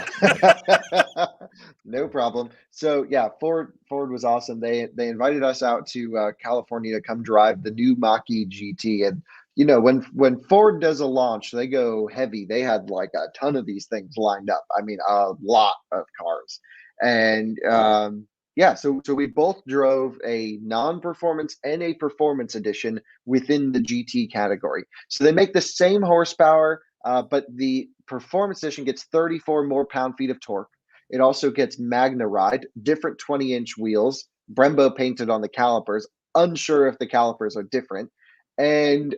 No problem. So yeah, Ford was awesome. They invited us out to California to come drive the new Mach-E GT. And, you know, when Ford does a launch, they go heavy. They had like a ton of these things lined up. I mean, a lot of cars. And yeah, so we both drove a non-performance and a performance edition within the GT category. So they make the same horsepower, but the performance edition gets 34 more pound-feet of torque. It also gets Magna Ride, different 20-inch wheels, Brembo painted on the calipers. Unsure if the calipers are different. And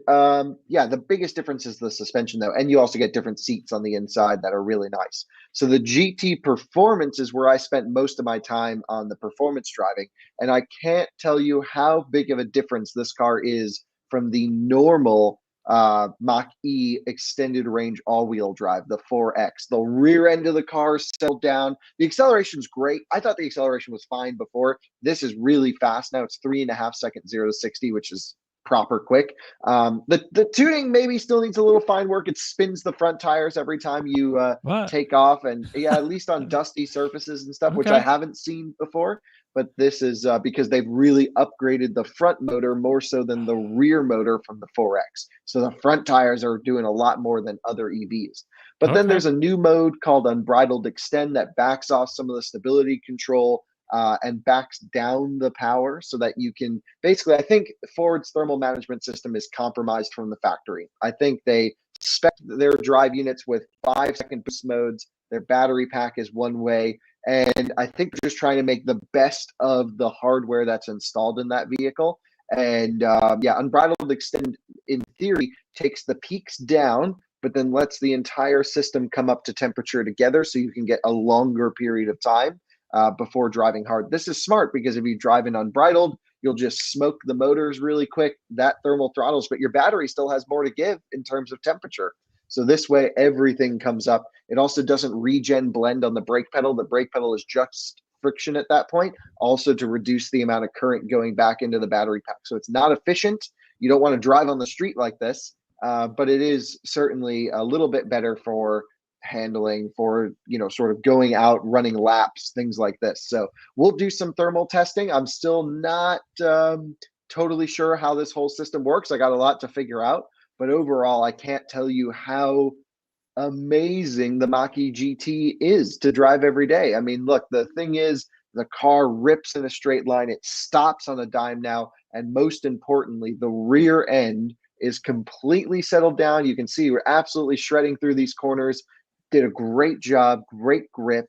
yeah, the biggest difference is the suspension, though. And you also get different seats on the inside that are really nice. So the GT Performance is where I spent most of my time on the performance driving. And I can't tell you how big of a difference this car is from the normal Mach-E extended range all-wheel drive, the 4X. The rear end of the car settled down. The acceleration's great. I thought the acceleration was fine before. This is really fast now. It's 3.5 seconds 0 to 60, which is proper quick. The tuning maybe still needs a little fine work. It spins the front tires every time you take off, and yeah, at least on dusty surfaces and stuff, which I haven't seen before. But this is because they've really upgraded the front motor more so than the rear motor from the 4X. So the front tires are doing a lot more than other EVs. But then there's a new mode called Unbridled Extend that backs off some of the stability control and backs down the power so that you can basically, I think Ford's thermal management system is compromised from the factory. I think they spec their drive units with 5-second boost modes. Their battery pack is one way. And I think they're just trying to make the best of the hardware that's installed in that vehicle. And yeah, Unbridled Extend, in theory, takes the peaks down, but then lets the entire system come up to temperature together so you can get a longer period of time before driving hard. This is smart because if you drive in unbridled, you'll just smoke the motors really quick. That thermal throttles, but your battery still has more to give in terms of temperature. So this way, everything comes up. It also doesn't regen blend on the brake pedal. The brake pedal is just friction at that point, also to reduce the amount of current going back into the battery pack. So it's not efficient. You don't want to drive on the street like this, but it is certainly a little bit better for handling, for, you know, sort of going out, running laps, things like this. So we'll do some thermal testing. I'm still not totally sure how this whole system works. I got a lot to figure out. But overall, I can't tell you how amazing the Mach-E GT is to drive every day. I mean, look, the thing is, the car rips in a straight line. It stops on a dime now. And most importantly, the rear end is completely settled down. You can see we're absolutely shredding through these corners. Did a great job, great grip,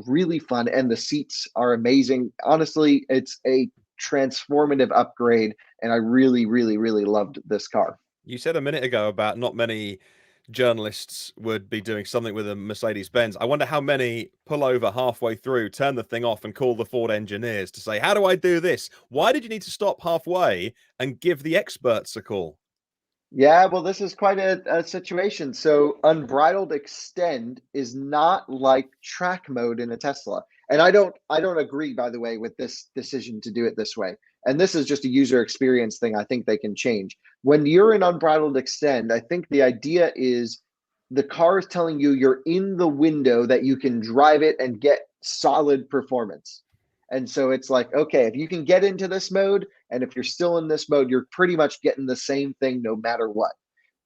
really fun. And the seats are amazing. Honestly, it's a transformative upgrade, and I really, really, really loved this car. You said a minute ago about not many journalists would be doing something with a Mercedes-Benz. I wonder how many pull over halfway through, turn the thing off, and call the Ford engineers to say, how do I do this? Why did you need to stop halfway and give the experts a call? Yeah, well, this is quite a situation. So unbridled extend is not like track mode in a Tesla. And I don't agree, by the way, with this decision to do it this way. And this is just a user experience thing I think they can change. When you're in unbridled extend, I think the idea is the car is telling you you're in the window that you can drive it and get solid performance. And so it's like, okay, if you can get into this mode, and if you're still in this mode, you're pretty much getting the same thing no matter what.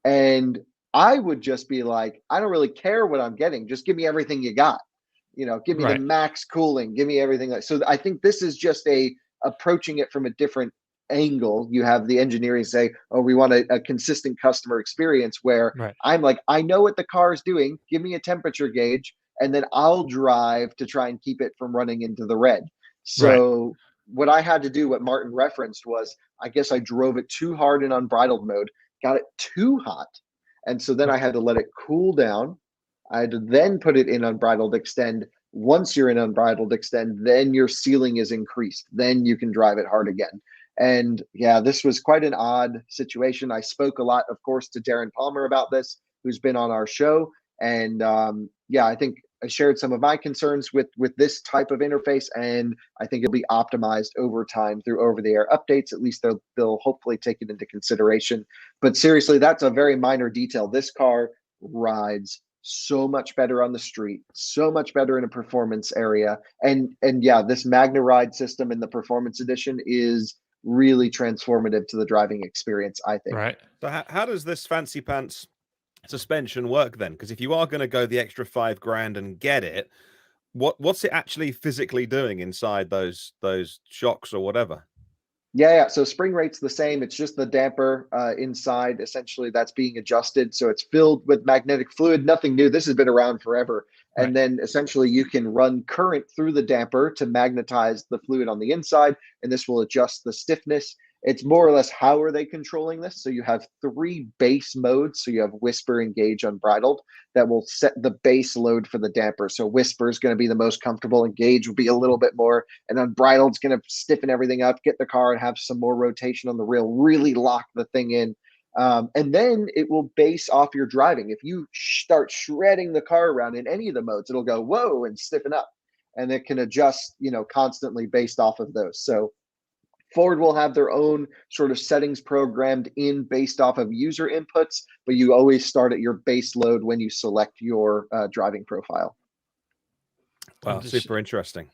And I would just be like, I don't really care what I'm getting. Just give me everything you got. Give me the max cooling, give me everything. So I think this is just approaching it from a different angle. You have the engineering say, oh, we want a consistent customer experience, where I'm like, I know what the car is doing. Give me a temperature gauge, and then I'll drive to try and keep it from running into the red. So what I had to do, what Martin referenced, was I guess I drove it too hard in unbridled mode, got it too hot. And so then I had to let it cool down. I had to then put it in unbridled extend. Once you're in unbridled extend, then your ceiling is increased. Then you can drive it hard again. And yeah, this was quite an odd situation. I spoke a lot, of course, to Darren Palmer about this, who's been on our show. And yeah, I think I shared some of my concerns with this type of interface, and I think it'll be optimized over time through over-the-air updates. At least they'll hopefully take it into consideration. But seriously, that's a very minor detail. This car rides so much better on the street, so much better in a performance area. And yeah, this Magna Ride system in the Performance Edition is really transformative to the driving experience, I think. Right. So how does this fancy pants suspension work then? Because if you are going to go the extra $5,000 and get it, what's it actually physically doing inside those shocks or whatever? Yeah. So spring rate's the same. It's just the damper inside, essentially, that's being adjusted. So it's filled with magnetic fluid. Nothing new. This has been around forever. And then essentially you can run current through the damper to magnetize the fluid on the inside, and this will adjust the stiffness. It's more or less, how are they controlling this? So you have 3 base modes. So you have Whisper, Engage, Unbridled, that will set the base load for the damper. So Whisper is going to be the most comfortable. Engage will be a little bit more. And Unbridled is going to stiffen everything up, get the car and have some more rotation on the rail, really lock the thing in. And then it will base off your driving. If you start shredding the car around in any of the modes, it'll go, whoa, and stiffen up. And it can adjust, constantly based off of those. So Ford will have their own sort of settings programmed in based off of user inputs, but you always start at your base load when you select your driving profile. Wow, super interesting.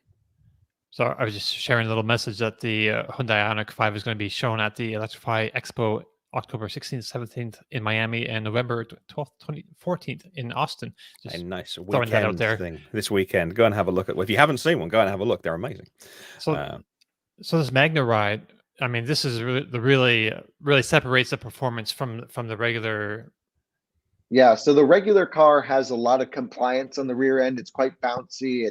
So I was just sharing a little message that the Hyundai Ioniq 5 is going to be shown at the Electrify Expo October 16th, 17th in Miami, and November 12th, 14th in Austin. Just a nice throwing that out there. Thing this weekend. Go and have a look at. If you haven't seen one, go and have a look. They're amazing. So this Magna Ride, I mean, this is really separates the performance from the regular. Yeah, so the regular car has a lot of compliance on the rear end. It's quite bouncy.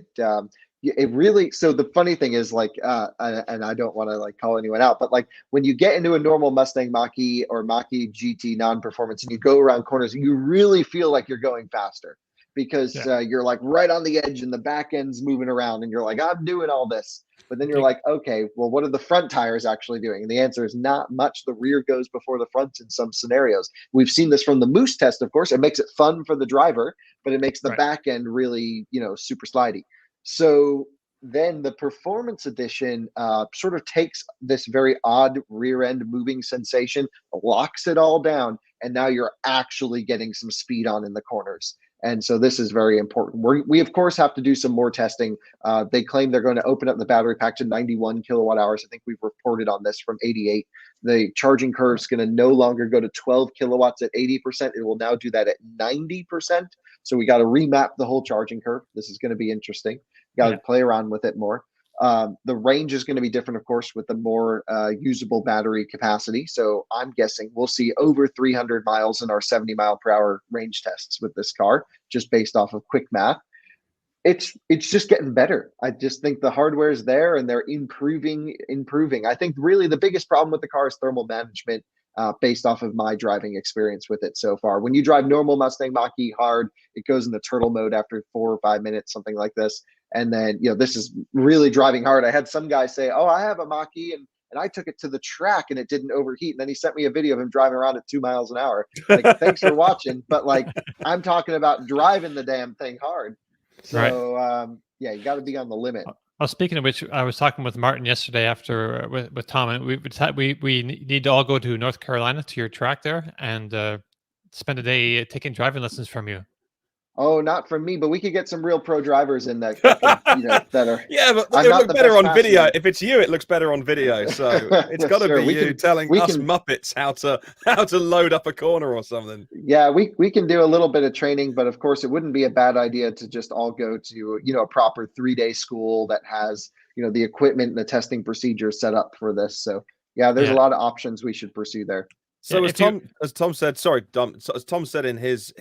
It really, so the funny thing is, like, and I don't want to like call anyone out, but like when you get into a normal Mustang Mach-E or Mach-E GT non-performance and you go around corners, you really feel like you're going faster, because you're like right on the edge and the back end's moving around and you're like, I'm doing all this. But then you're like, okay, well, what are the front tires actually doing? And the answer is not much. The rear goes before the front in some scenarios. We've seen this from the Moose test, of course. It makes it fun for the driver, but it makes the back end really, super slidey. So then the Performance Edition sort of takes this very odd rear end moving sensation, locks it all down, and now you're actually getting some speed on in the corners. And so this is very important. We of course have to do some more testing. They claim they're going to open up the battery pack to 91 kilowatt hours. I think we've reported on this from 88. The charging curve is going to no longer go to 12 kilowatts at 80%. It will now do that at 90%. So we got to remap the whole charging curve. This is going to be interesting. Got to play around with it more. The range is going to be different, of course, with the more usable battery capacity. So I'm guessing we'll see over 300 miles in our 70 mile per hour range tests with this car, just based off of quick math. It's just getting better. I just think the hardware is there and they're improving. I think really the biggest problem with the car is thermal management, based off of my driving experience with it so far. When you drive normal Mustang Mach-E hard, it goes into turtle mode after 4 or 5 minutes, something like this. And then, this is really driving hard. I had some guy say, "Oh, I have a Mach-E and I took it to the track and it didn't overheat." And then he sent me a video of him driving around at 2 miles an hour. Like, thanks for watching. But like, I'm talking about driving the damn thing hard. So, you got to be on the limit. Well, speaking of which, I was talking with Martin yesterday after with Tom, and we need to all go to North Carolina to your track there and spend a day taking driving lessons from you. Oh, not from me, but we could get some real pro drivers in that that are. Yeah, but it'll look better on video. If it's you, it looks better on video. So it's got to be you telling us Muppets how to load up a corner or something. Yeah, we can do a little bit of training, but of course, it wouldn't be a bad idea to just all go to a proper 3-day school that has the equipment and the testing procedures set up for this. So yeah, there's a lot of options we should pursue there. So as Tom said, sorry, Dom. So as Tom said in his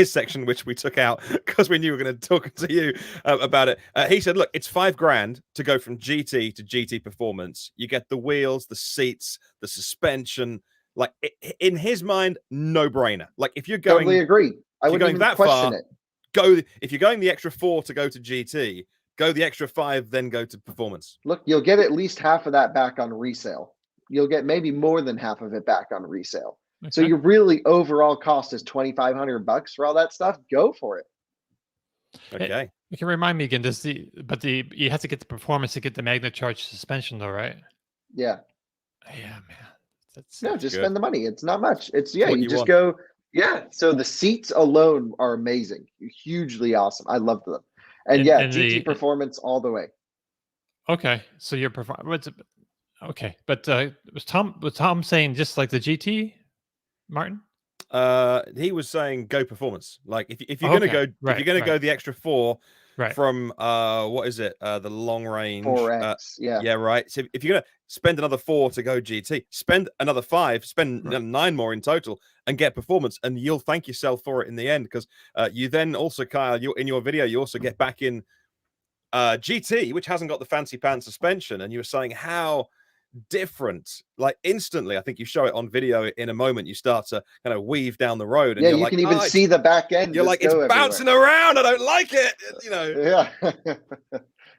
section, which we took out because we knew we were going to talk to you about it. He said, "Look, it's $5,000 to go from GT to GT Performance. You get the wheels, the seats, the suspension. Like in his mind, no brainer. Like if you're going, totally agree. I wouldn't even that question far, it. Go if you're going the extra 4 to go to GT, go the extra 5, then go to Performance. Look, you'll get at least half of that back on resale. You'll get maybe more than half of it back on resale. Okay. So your really overall cost is $2,500 for all that stuff. Go for it. Okay. You can remind me again. You have to get the Performance to get the magnet charge suspension, though, right? Yeah. Yeah, man. Just spend the money. It's not much. It's you just go. Yeah. So the seats alone are amazing, hugely awesome. I love them. And GT Performance all the way. Okay, so your performance. Okay, but was Tom saying just like the GT, Martin? He was saying go Performance. Like if you're gonna go, if you're gonna go the extra 4 from what is it? The long range 4X. Yeah, right. So if you're gonna spend another 4 to go GT, spend another 5, spend 9 more in total, and get Performance, and you'll thank yourself for it in the end because you then also, Kyle, in your video, you also get back in GT, which hasn't got the fancy pants suspension, and you were saying how different, like instantly. I think you show it on video in a moment. You start to kind of weave down the road, and you can even see the back end. You're like, it's bouncing around. I don't like it.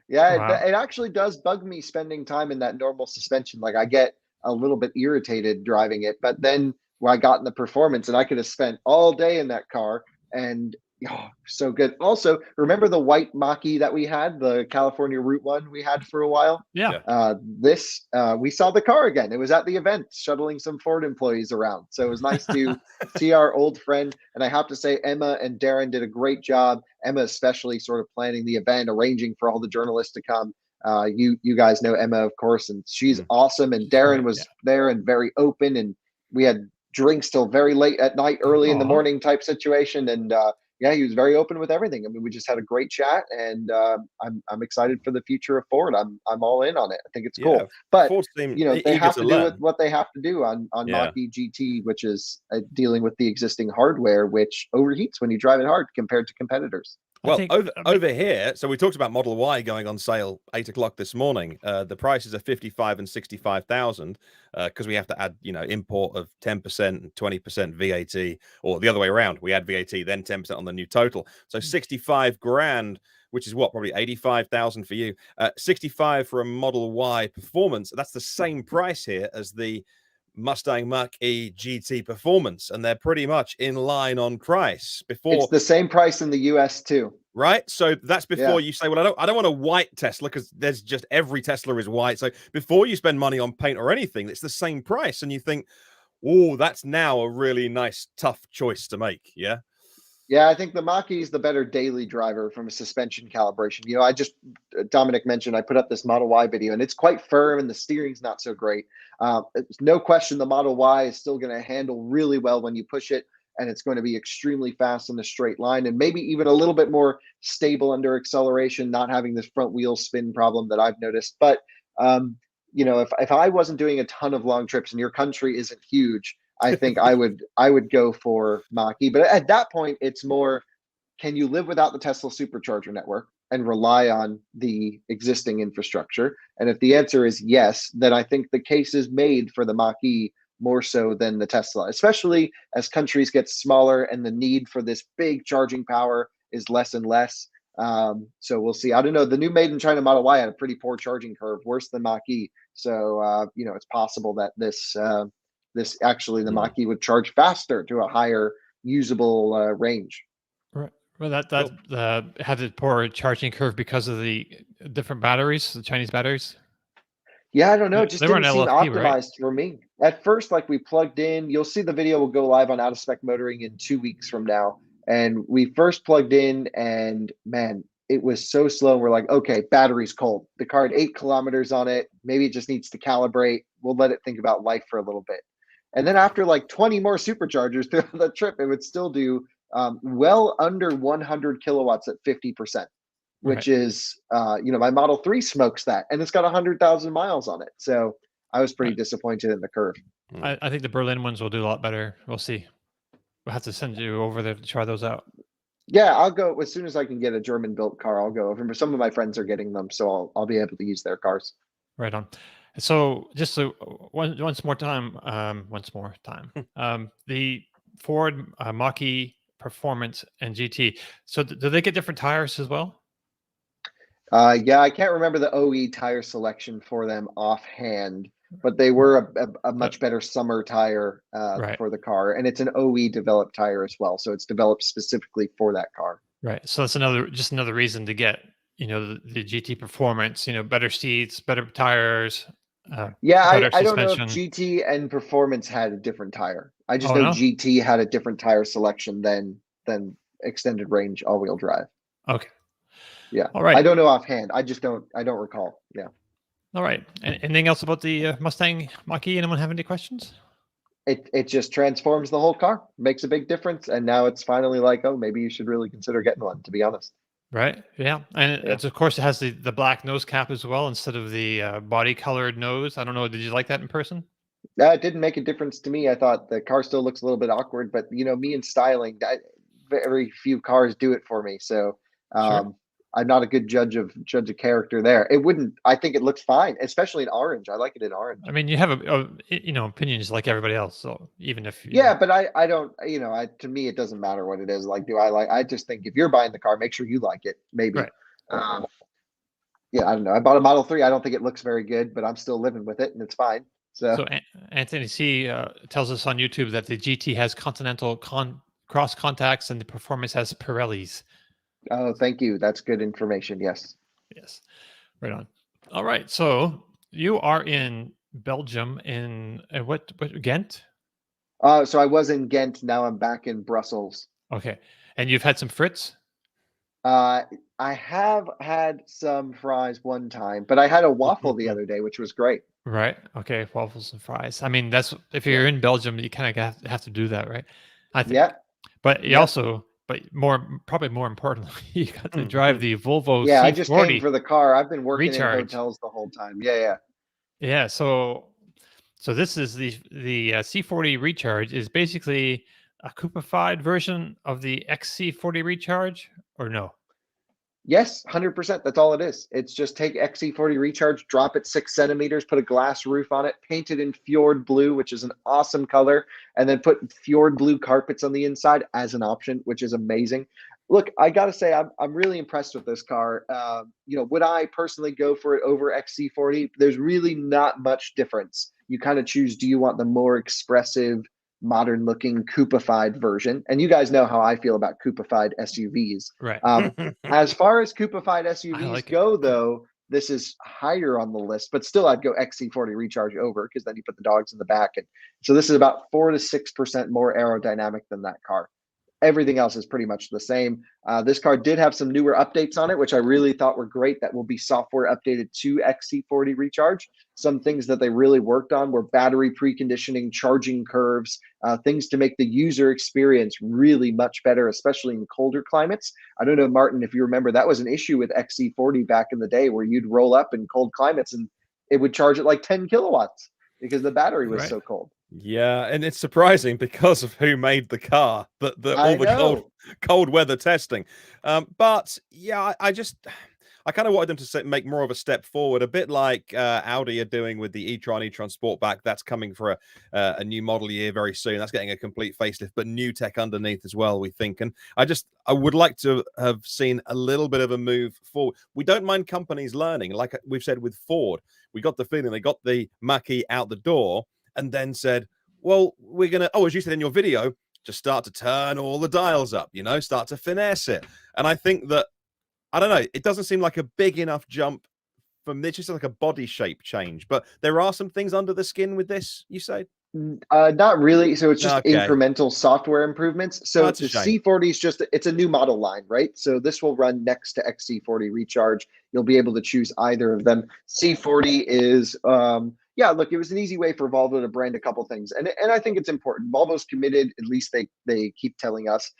Yeah. Wow. It actually does bug me spending time in that normal suspension. Like I get a little bit irritated driving it, but then when I got in the Performance, and I could have spent all day in that car, and so good. Also, remember the white Mach-E that we had, the California Route 1 we had for a while? Yeah. We saw the car again. It was at the event, shuttling some Ford employees around. So it was nice to see our old friend. And I have to say, Emma and Darren did a great job. Emma especially sort of planning the event, arranging for all the journalists to come. You guys know Emma, of course, and she's awesome. And Darren was there and very open. And we had drinks till very late at night, early in the morning type situation. And he was very open with everything. I mean, we just had a great chat, and I'm excited for the future of Ford. I'm all in on it. I think it's cool. But they have to do with what they have to do on Mach-E GT, which is dealing with the existing hardware, which overheats when you drive it hard compared to competitors. Well, over here, so we talked about Model Y going on sale 8 o'clock this morning. The prices are 55 and 65,000 because we have to add, import of 10% and 20% VAT, or the other way around. We add VAT, then 10% on the new total. So 65 grand, which is what, probably 85,000 for you. 65 for a Model Y Performance. That's the same price here as the Mustang Mach-E GT Performance, and they're pretty much in line on price. It's the same price in the US too, right? So that's before you say, well, I don't want a white Tesla, because there's just every Tesla is white. So before you spend money on paint or anything, it's the same price, and you think, oh, that's now a really nice tough choice to make. Yeah, I think the Mach-E is the better daily driver from a suspension calibration. Dominic mentioned, I put up this Model Y video, and it's quite firm, and the steering's not so great. It's no question the Model Y is still going to handle really well when you push it, and it's going to be extremely fast in a straight line, and maybe even a little bit more stable under acceleration, not having this front wheel spin problem that I've noticed. But if I wasn't doing a ton of long trips and your country isn't huge, I think I would go for Mach-E. But at that point, it's more, can you live without the Tesla supercharger network and rely on the existing infrastructure? And if the answer is yes, then I think the case is made for the Mach-E more so than the Tesla, especially as countries get smaller and the need for this big charging power is less and less. So we'll see. I don't know. The new made in China Model Y had a pretty poor charging curve, worse than Mach-E. So, it's possible that this actually the Mach-E would charge faster to a higher usable range. Right. Well, that had a poor charging curve because of the different batteries, the Chinese batteries. Yeah, I don't know. It just didn't seem LFP, optimized right? for me. At first, like we plugged in, you'll see the video will go live on Out of Spec Motoring in 2 weeks from now. And we first plugged in and man, it was so slow. We're like, okay, battery's cold. The car had 8 kilometers on it. Maybe it just needs to calibrate. We'll let it think about life for a little bit. And then after like 20 more superchargers throughout the trip, it would still do well under 100 kilowatts at 50%. Which is, my Model 3 smokes that, and it's got 100,000 miles on it. So I was pretty disappointed in the curve. I think the Berlin ones will do a lot better. We'll see. We'll have to send you over there to try those out. Yeah, I'll go as soon as I can get a German-built car. I'll go over. But some of my friends are getting them, so I'll be able to use their cars. Right on. So just once more time, the Ford Mach-E Performance and GT. So do they get different tires as well? Yeah, I can't remember the OE tire selection for them offhand, but they were a much better summer tire for the car, and it's an OE developed tire as well, so it's developed specifically for that car. Right. So that's another reason to get the GT Performance. Better seats, better tires. Yeah, better I don't know if suspension. GT and Performance had a different tire. I just know no? GT had a different tire selection than extended range all-wheel drive. Okay. Yeah. All right. I don't know offhand. I don't recall. Yeah. All right. Anything else about the Mustang Mach-E? Anyone have any questions? It just transforms the whole car, makes a big difference, and now it's finally like, oh, maybe you should really consider getting one, to be honest. Right. Yeah. And it's of course it has the black nose cap as well instead of the body colored nose. I don't know. Did you like that in person? It didn't make a difference to me. I thought the car still looks a little bit awkward, but me and styling, very few cars do it for me. So Sure. I'm not a good judge of character there. I think it looks fine, especially in orange. I like it in orange. I mean, you have opinions like everybody else. So even if but I don't, to me, it doesn't matter what it is. Like, I just think if you're buying the car, make sure you like it. Maybe. Right. Yeah, I don't know. I bought a Model 3. I don't think it looks very good, but I'm still living with it and it's fine. So Anthony C tells us on YouTube that the GT has Continental cross contacts and the Performance has Pirellis. Oh, thank you. That's good information. Yes. Yes. Right on. All right. So you are in Belgium in what Ghent? So I was in Ghent. Now I'm back in Brussels. Okay. And you've had some Fritz? I have had some fries one time, but I had a waffle the other day, which was great. Right. Okay. Waffles and fries. I mean, that's if you're in Belgium, you kind of have to do that, right? I think. Yeah. But you also, probably more importantly, you got to drive the Volvo C40 I just paid for the car. I've been working Recharge. in hotels the whole time. Yeah. Yeah. So this is the C40 Recharge is basically a coupified version of the XC40 Recharge, or no? Yes, 100%. That's all it is. It's just take XC40 Recharge, drop it 6 centimeters, put a glass roof on it, paint it in Fjord Blue, which is an awesome color, and then put Fjord Blue carpets on the inside as an option, which is amazing. Look, I got to say, I'm really impressed with this car. Would I personally go for it over XC40? There's really not much difference. You kind of choose, do you want the more expressive, modern looking coupified version? And you guys know how I feel about coupified SUVs. Right. As far as coupified SUVs go, though, this is higher on the list, but still I'd go XC40 Recharge over, because then you put the dogs in the back. And so this is about 4 to 6% more aerodynamic than that car. Everything else is pretty much the same. This car did have some newer updates on it, which I really thought were great. That will be software updated to XC40 Recharge. Some things that they really worked on were battery preconditioning, charging curves, things to make the user experience really much better, especially in colder climates. I don't know, Martin, if you remember, that was an issue with XC40 back in the day, where you'd roll up in cold climates and it would charge at like 10 kilowatts because the battery was so cold. Yeah, and it's surprising because of who made the car, that all the cold weather testing. But yeah, I kind of wanted them to make more of a step forward, a bit like Audi are doing with the e-tron Sportback. That's coming for a new model year very soon. That's getting a complete facelift, but new tech underneath as well, we think. And I would like to have seen a little bit of a move forward. We don't mind companies learning, like we've said with Ford. We got the feeling they got the Mach-E out the door and then said, well, we're going to, as you said in your video, just start to turn all the dials up, start to finesse it. And I think that, I don't know, it doesn't seem like a big enough jump from this, just like a body shape change. But there are some things under the skin with this, you say? Not really. So it's just incremental software improvements. So the C40 is it's a new model line, right? So this will run next to XC40 Recharge. You'll be able to choose either of them. C40 is, look, it was an easy way for Volvo to brand a couple things. And I think it's important. Volvo's committed, at least they keep telling us,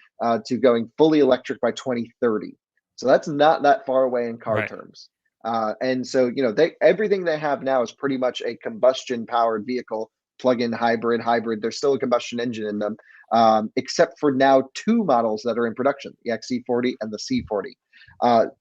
to going fully electric by 2030. So that's not that far away in car terms. And so, everything they have now is pretty much a combustion powered vehicle. Plug-in hybrid. There's still a combustion engine in them, except for now 2 models that are in production, the XC40 and the C40.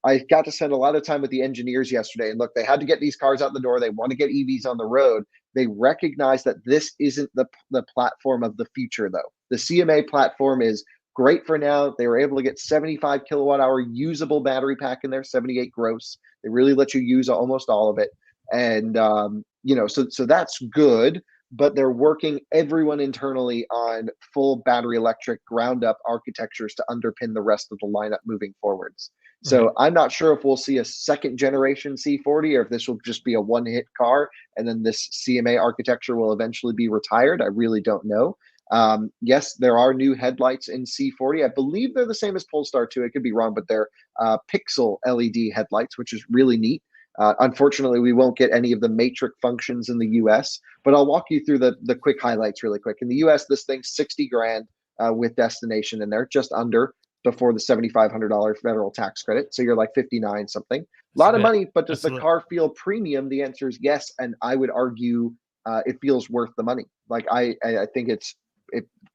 I got to spend a lot of time with the engineers yesterday, and look, they had to get these cars out the door. They want to get EVs on the road. They recognize that this isn't the platform of the future, though. The CMA platform is great for now. They were able to get 75 kilowatt hour usable battery pack in there, 78 gross. They really let you use almost all of it. And, so that's good. But they're working everyone internally on full battery electric ground up architectures to underpin the rest of the lineup moving forwards. So I'm not sure if we'll see a second generation C40 or if this will just be a one hit car and then this CMA architecture will eventually be retired. I really don't know. Yes, there are new headlights in C40. I believe they're the same as Polestar 2. I could be wrong, but they're pixel LED headlights, which is really neat. Unfortunately, we won't get any of the matrix functions in the US, but I'll walk you through the quick highlights really quick. In the US, this thing's 60 grand with destination in there, just under before the $7,500 federal tax credit. So you're like 59 something. A lot of money, but does the car feel premium? The answer is yes. And I would argue it feels worth the money. Like I think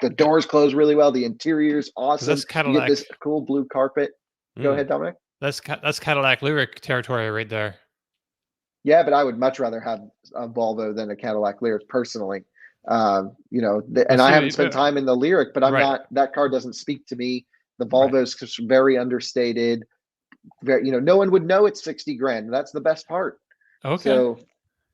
the doors close really well. The interior's awesome. That's you get this cool blue carpet. Go ahead, Dominic. That's Cadillac Lyric territory right there. Yeah, but I would much rather have a Volvo than a Cadillac Lyric personally. I haven't spent time in the Lyric, but I'm not. That car doesn't speak to me. The Volvo's very understated. No one would know it's 60 grand. That's the best part. Okay. So,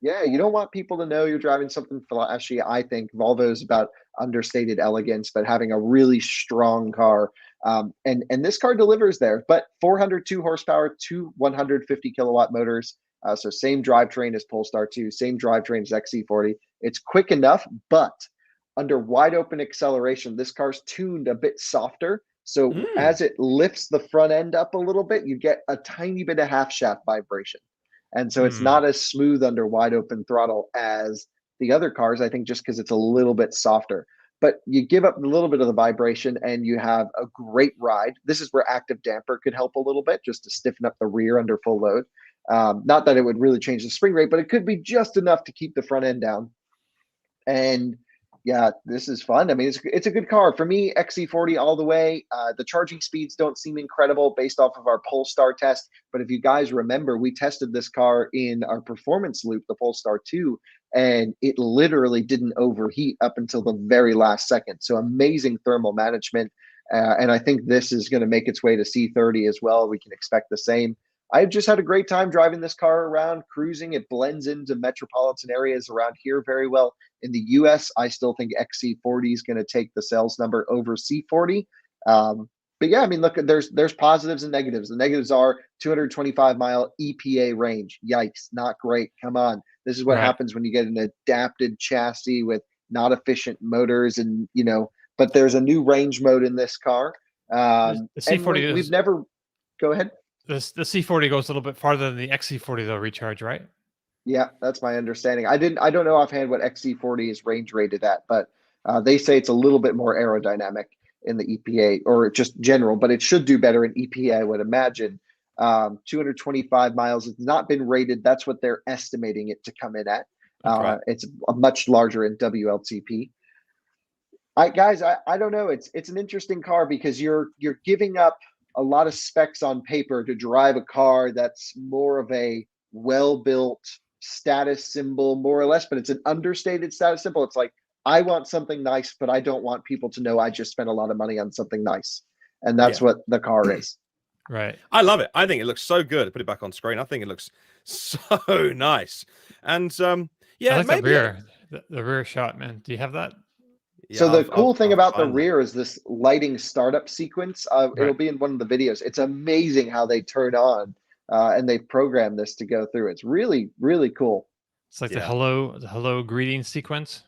yeah, you don't want people to know you're driving something flashy. I think Volvo is about understated elegance, but having a really strong car. And this car delivers there, but 402 horsepower, 2 150 kilowatt motors. So same drivetrain as Polestar 2, same drivetrain as XC40. It's quick enough, but under wide open acceleration, this car's tuned a bit softer. So as it lifts the front end up a little bit, you get a tiny bit of half shaft vibration. And so it's not as smooth under wide open throttle as the other cars, I think, just because it's a little bit softer. But you give up a little bit of the vibration and you have a great ride. This is where active damper could help a little bit, just to stiffen up the rear under full load. Not that it would really change the spring rate, but it could be just enough to keep the front end down. And yeah, this is fun. I mean, it's a good car. For me, XC40 all the way. The charging speeds don't seem incredible based off of our Polestar test. But if you guys remember, we tested this car in our performance loop, the Polestar 2, and it literally didn't overheat up until the very last second. So amazing thermal management. And I think this is going to make its way to C30 as well. We can expect the same. I've just had a great time driving this car around, cruising. It blends into metropolitan areas around here very well. In the US, I still think XC40 is going to take the sales number over C40. But yeah, I mean, look, there's positives and negatives. The negatives are 225-mile EPA range. Yikes, not great. Come on. This is what happens when you get an adapted chassis with not efficient motors and, but there's a new range mode in this car. The C40 we've never, go ahead. The C40 goes a little bit farther than the XC40 though, Recharge, right? Yeah, that's my understanding. I don't know offhand what XC40 is range rated at, but they say it's a little bit more aerodynamic in the EPA or just general, but it should do better in EPA, I would imagine. 225 miles. It's not been rated. That's what they're estimating it to come in at. Right. It's a much larger in WLTP. I don't know. It's an interesting car because you're giving up a lot of specs on paper to drive a car that's more of a well-built status symbol, more or less, but it's an understated status symbol. It's like, I want something nice, but I don't want people to know I just spent a lot of money on something nice. And that's what the car is. Right. I love it. I think it looks so good. Put it back on screen. I think it looks so nice. And yeah, I like maybe the rear shot, man. Do you have that? Yeah, So the cool thing about the find that. rear is this lighting startup sequence. It'll be in one of the videos. It's amazing how they turn on, and they've programmed this to go through. It's really, really cool. It's like the hello greeting sequence.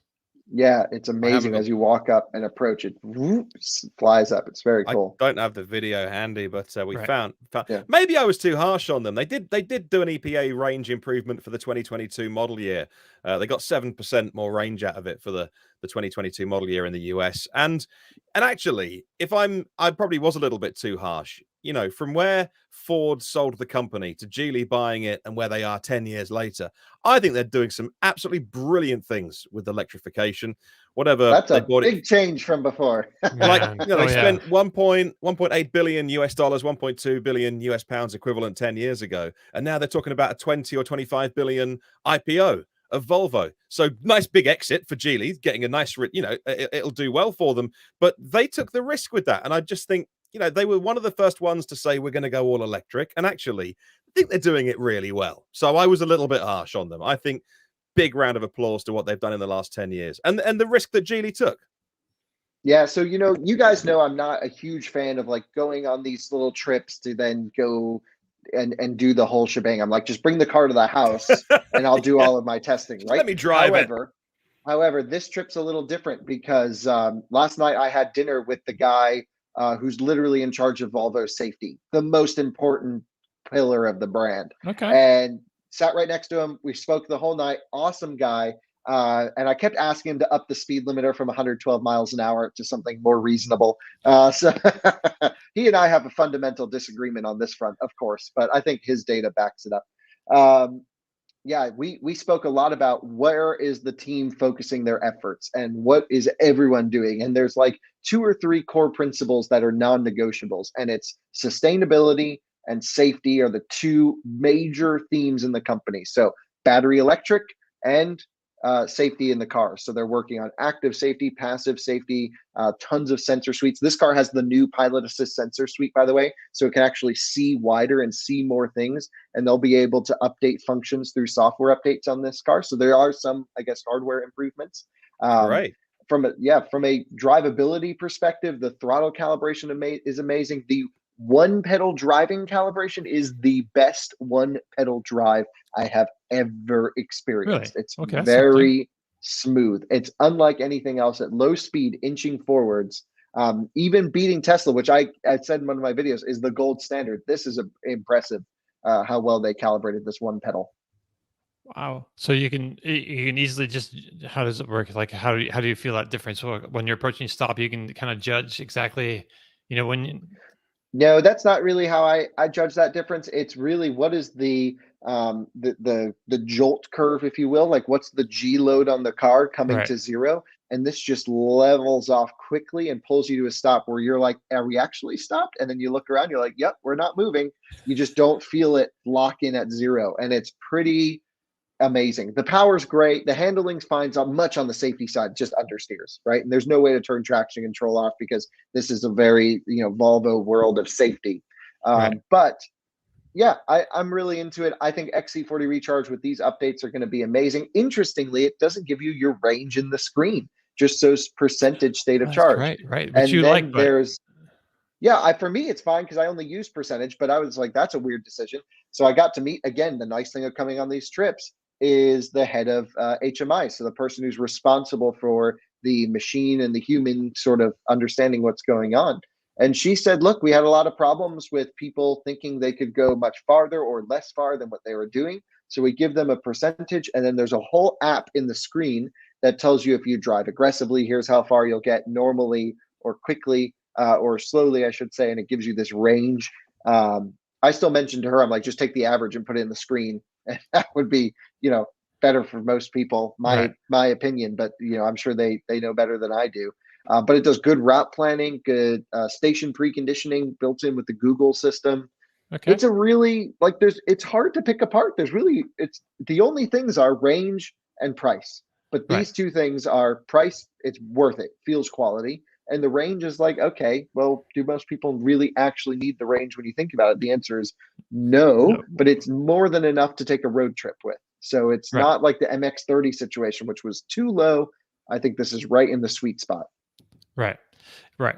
Yeah, it's amazing as you walk up and approach it, whoops, flies up. It's very cool. I don't have the video handy, but we Right. found Yeah. maybe I was too harsh on them. They did do an EPA range improvement for the 2022 model year. They got 7% more range out of it for the 2022 model year in the US. And actually, I probably was a little bit too harsh. You know, from where Ford sold the company to Geely buying it and where they are 10 years later, I think they're doing some absolutely brilliant things with electrification. Whatever That's they a bought big change from before. like, you know, they spent 1.8 billion US dollars, 1.2 billion US pounds equivalent 10 years ago. And now they're talking about a 20 or 25 billion IPO of Volvo. So nice big exit for Geely, getting a nice, you know, it'll do well for them. But they took the risk with that. And I just think, you know, they were one of the first ones to say we're going to go all electric. And actually, I think they're doing it really well. So I was a little bit harsh on them. I think big round of applause to what they've done in the last 10 years and the risk that Geely took. Yeah, so you know, you guys know I'm not a huge fan of like going on these little trips to then go and do the whole shebang. I'm like, just bring the car to the house and I'll do all of my testing, right? Let me drive However, this trip's a little different because last night I had dinner with the guy who's literally in charge of Volvo safety, the most important pillar of the brand. Okay. And sat right next to him. We spoke the whole night. Awesome guy. And I kept asking him to up the speed limiter from 112 miles an hour to something more reasonable. So he and I have a fundamental disagreement on this front, of course, but I think his data backs it up. Yeah, we spoke a lot about where is the team focusing their efforts and what is everyone doing. And there's like 2 or 3 core principles that are non-negotiables, and it's sustainability and safety are the 2 major themes in the company. So battery electric and safety in the car. So they're working on active safety, passive safety, tons of sensor suites. This car has the new pilot assist sensor suite, by the way, so it can actually see wider and see more things, and they'll be able to update functions through software updates on this car. So there are some, I guess, hardware improvements. Right. From a drivability perspective, the throttle calibration is amazing. The one pedal driving calibration is the best one pedal drive I have ever experienced. Really? It's Okay, very smooth. It's unlike anything else at low speed, inching forwards, even beating Tesla, which I said in one of my videos is the gold standard. This is impressive how well they calibrated this one pedal. Wow. So you can easily just, how does it work? Like, how do you feel that difference? So when you're approaching stop, you can kind of judge exactly, you know, when you... No, that's not really how I judge that difference. It's really what is the jolt curve, if you will, like what's the G load on the car coming to zero, and this just levels off quickly and pulls you to a stop where you're like, are we actually stopped? And then you look around, you're like, yep, we're not moving. You just don't feel it lock in at zero, and it's pretty amazing. The power's great. The handling's fine. So much on the safety side, just understeers, right? And there's no way to turn traction control off because this is a very, you know, Volvo world of safety. But yeah, I'm really into it. I think XC40 Recharge with these updates are going to be amazing. Interestingly, it doesn't give you your range in the screen, just shows percentage state of charge. Right. But and then there's, for me, it's fine because I only use percentage, but I was like, that's a weird decision. So I got to meet, again, the nice thing of coming on these trips is the head of HMI. So the person who's responsible for the machine and the human sort of understanding what's going on. And she said, look, we had a lot of problems with people thinking they could go much farther or less far than what they were doing. So we give them a percentage, and then there's a whole app in the screen that tells you if you drive aggressively, here's how far you'll get normally or quickly or slowly, I should say, and it gives you this range. I still mentioned to her, I'm like, just take the average and put it in the screen. And that would be, you know, better for most people, my opinion, but I'm sure they know better than I do. But it does good route planning, good station preconditioning built in with the Google system. Okay. It's a really it's hard to pick apart. It's the only things are range and price. But these two things are price, it's worth it, feels quality. And the range is like, okay, well, do most people really actually need the range when you think about it? The answer is no, but it's more than enough to take a road trip with. So it's not like the MX-30 situation, which was too low. I think this is right in the sweet spot. Right. Yeah.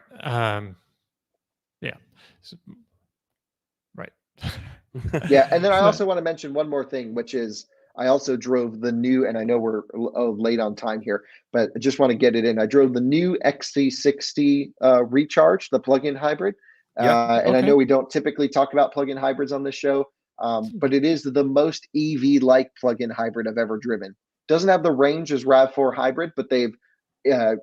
Right. Yeah. And then I also want to mention one more thing, which is I also drove the new, and I know we're late on time here, but I just want to get it in. I drove the new XC60 Recharge, the plug-in hybrid. And I know we don't typically talk about plug-in hybrids on this show, but it is the most EV-like plug-in hybrid I've ever driven. Doesn't have the range as RAV4 hybrid, but they've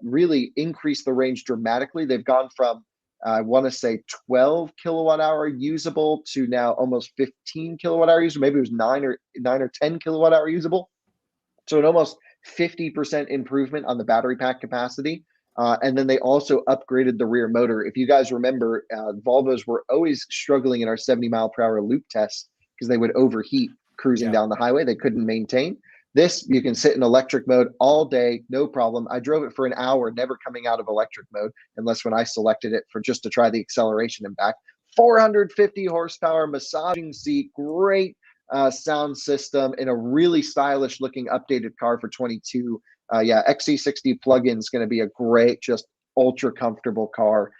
really increased the range dramatically. They've gone from I want to say 12 kilowatt hour usable to now almost 15 kilowatt hour usable. Maybe it was 9 or 10 kilowatt hour usable. So an almost 50% improvement on the battery pack capacity. And then they also upgraded the rear motor. If you guys remember, Volvos were always struggling in our 70 mile per hour loop tests because they would overheat cruising down the highway. They couldn't maintain. This, you can sit in electric mode all day, no problem. I drove it for an hour, never coming out of electric mode, unless when I selected it for just to try the acceleration and back. 450 horsepower, massaging seat, great sound system, and a really stylish looking updated car for 22. XC60 plug-in is going to be a great, just ultra comfortable car.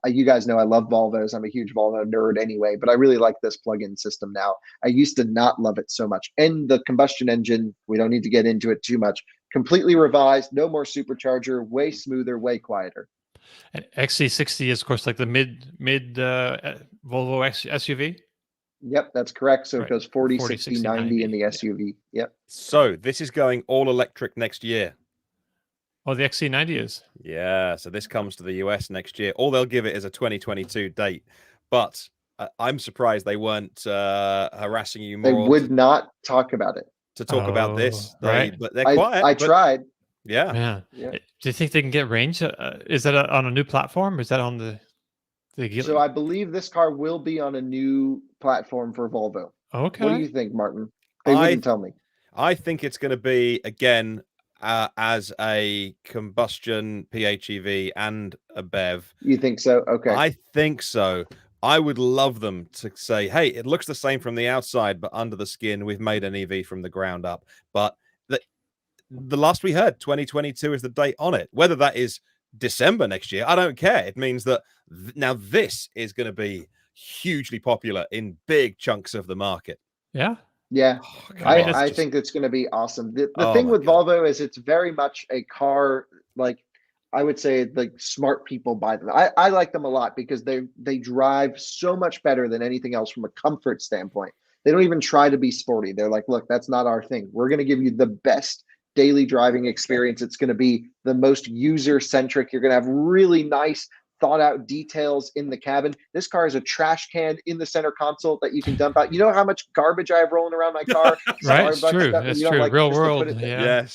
You guys know I love Volvos. I'm a huge Volvo nerd anyway, but I really like this plug-in system now. I used to not love it so much. And the combustion engine, we don't need to get into it too much. Completely revised, no more supercharger, way smoother, way quieter. And XC60 is, of course, like the mid Volvo SUV. Yep, that's correct. So it goes 40, 60, 90 in the SUV. Yep. So this is going all electric next year. Oh, the XC90 is? Yeah, so this comes to the US next year. All they'll give it is a 2022 date. But I'm surprised they weren't harassing you more. They would not talk about it. To talk about this. Right. But they're quiet. I tried. Yeah. Do you think they can get range? Is that on a new platform? Or is that on the So I believe this car will be on a new platform for Volvo. Okay. What do you think, Martin? They wouldn't tell me. I think it's going to be, again, as a combustion PHEV and a BEV. You think so? Okay. I think so. I would love them to say, hey, it looks the same from the outside, but under the skin, we've made an EV from the ground up. But the last we heard, 2022 is the date on it. Whether that is December next year, I don't care. It means that now this is going to be hugely popular in big chunks of the market. Yeah. Yeah, I think it's going to be awesome. The thing with Volvo is it's very much a car, like I would say, like smart people buy them. I like them a lot because they drive so much better than anything else from a comfort standpoint. They don't even try to be sporty. They're like, look, that's not our thing. We're going to give you the best daily driving experience. It's going to be the most user-centric. You're going to have really nice thought out details in the cabin. This car is a trash can in the center console that you can dump out. You know how much garbage I have rolling around my car? Right, it's true. That's true. Like, real world. Yeah.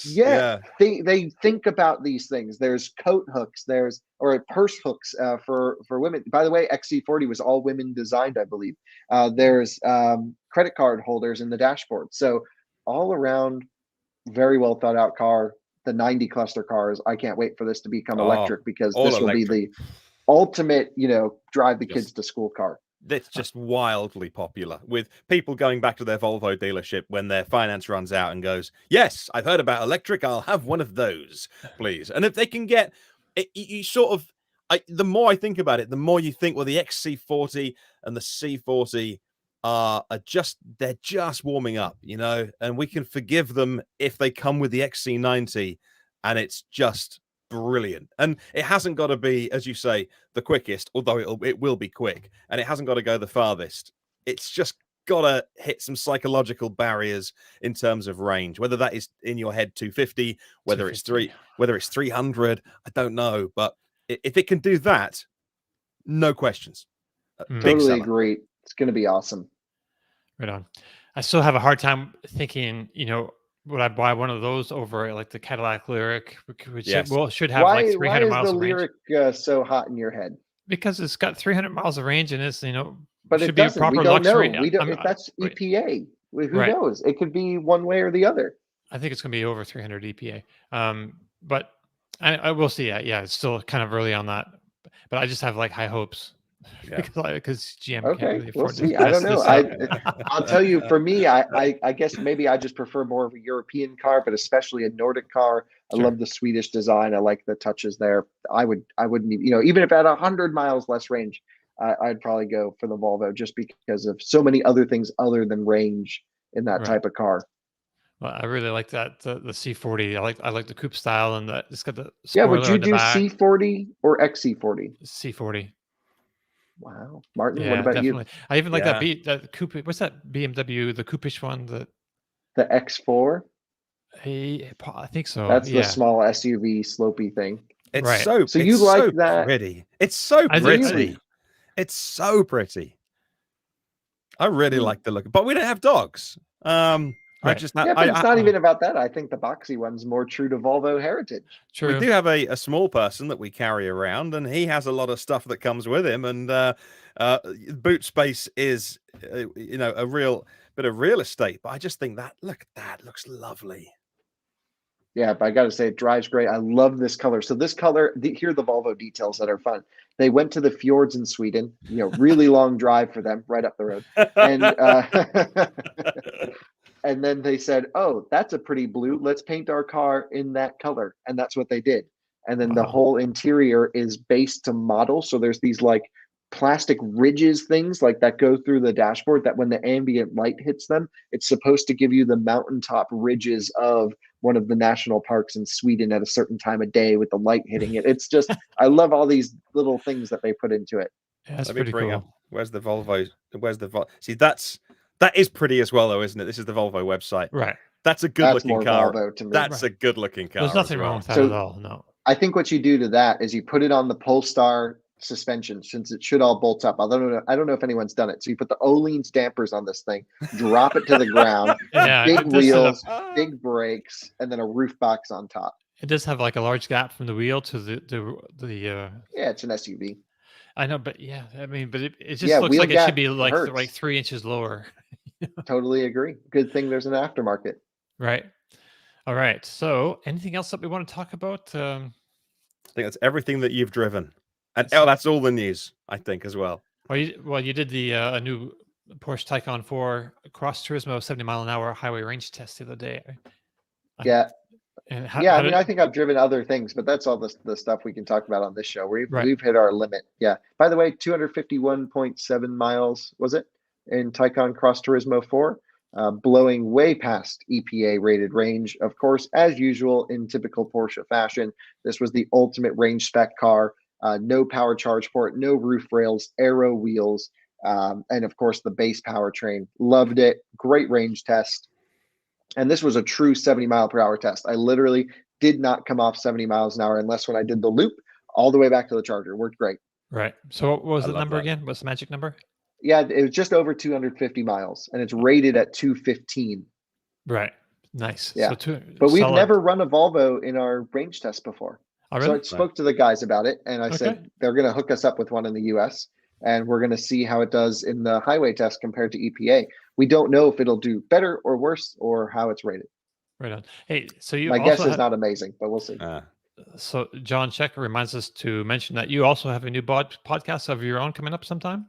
They think about these things. There's coat hooks, or purse hooks for women. By the way, XC40 was all women designed, I believe. There's credit card holders in the dashboard. So all around, very well thought out car. The 90 cluster cars, I can't wait for this to become electric, because this will be the ultimate, drive the kids to school car. It's just wildly popular, with people going back to their Volvo dealership when their finance runs out and goes, yes, I've heard about electric, I'll have one of those, please. And if they can get it, you sort of, the more I think about it, the more you think, well, the XC40 and the C40 they're just warming up, and we can forgive them if they come with the XC90 and it's just brilliant. And it hasn't got to be, as you say, the quickest, although it will be quick, and it hasn't got to go the farthest. It's just got to hit some psychological barriers in terms of range, whether that is in your head 250, whether it's 300, I don't know, but if it can do that, no questions. Totally agree. It's going to be awesome. Right on. I still have a hard time thinking, would I buy one of those over like the Cadillac Lyric, which Yes. should have like 300 miles the of range? Lyric so hot in your head? Because it's got 300 miles of range and it's, But should it be a doesn't. proper We don't luxury. know. We don't. If that's Right. EPA, who Right. knows? It could be one way or the other. I think it's going to be over 300 EPA. But I will see. Yeah, it's still kind of early on that. But I just have like high hopes because GM can't Okay, really we'll afford to see. I don't mess know. this up. I'll tell you. For me, I guess maybe I just prefer more of a European car, but especially a Nordic car. I Sure. love the Swedish design. I like the touches there. I wouldn't even if it had 100 miles less range, I'd probably go for the Volvo just because of so many other things other than range in that Right. type of car. Well, I really like that the C40. I like the coupe style and it's got the Yeah, spoiler would you in the do back. C40 or XC40? C40. Wow, Martin, Yeah, what about definitely. you? I even like that coupe. What's that BMW? The coupe-ish one. The X4? I think so. That's yeah. the small SUV slopey thing. It's Right. so. So it's you like so that? pretty. It's so I do. pretty. It's so pretty. I really like the look, but we don't have dogs. I Right. just Yeah, but it's not even about that. I think the boxy one's more true to Volvo heritage. True. We do have a small person that we carry around, and he has a lot of stuff that comes with him. And boot space is, a real bit of real estate. But I just think that looks lovely. Yeah, but I got to say, it drives great. I love this color. So this color, here are the Volvo details that are fun. They went to the fjords in Sweden. Really long drive for them, right up the road, and. And then they said, "Oh, that's a pretty blue. Let's paint our car in that color." And that's what they did. And then the whole interior is based to model. So there's these like plastic ridges things like that go through the dashboard that when the ambient light hits them, it's supposed to give you the mountaintop ridges of one of the national parks in Sweden at a certain time of day with the light hitting it. It's just, I love all these little things that they put into it. Yeah, that's pretty cool. Where's the Volvo? See, that is pretty as well, though, isn't it? This is the Volvo website. Right. That's a good-looking car. Volvo to me. That's a good-looking car. There's nothing wrong with that at all. No. I think what you do to that is you put it on the Polestar suspension, since it should all bolt up. I don't know if anyone's done it. So you put the Öhlins dampers on this thing, drop it to the ground, big wheels, big brakes, and then a roof box on top. It does have like a large gap from the wheel to the yeah, it's an SUV. I know, but but it just looks like it should be like 3 inches lower. Totally agree. Good thing there's an aftermarket. Right. All right. So anything else that we want to talk about? I think that's everything that you've driven. And that's all the news, I think, as well. Well, you did the new Porsche Taycan 4 Cross Turismo 70-mile-an-hour highway range test the other day. Yeah. And I think I've driven other things, but that's all the stuff we can talk about on this show. We've hit our limit. Yeah. By the way, 251.7 miles, was it, in Taycan Cross Turismo 4, blowing way past EPA rated range. Of course, as usual, in typical Porsche fashion, this was the ultimate range spec car. No power charge port, no roof rails, aero wheels, and of course the base powertrain. Loved it. Great range test. And this was a true 70-mile-per-hour test. I literally did not come off 70 miles an hour unless when I did the loop all the way back to the charger. Worked great. Right. So what was the number again? What's the magic number? Yeah, it was just over 250 miles, and it's rated at 215. Right. Nice. Yeah. So but we've never run a Volvo in our range test before. Oh, really? So I spoke to the guys about it, and I said they're going to hook us up with one in the U.S., and we're going to see how it does in the highway test compared to EPA. We don't know if it'll do better or worse or how it's rated. Right on. Hey, so my guess is not amazing, but we'll see. So John Checker reminds us to mention that you also have a new podcast of your own coming up sometime.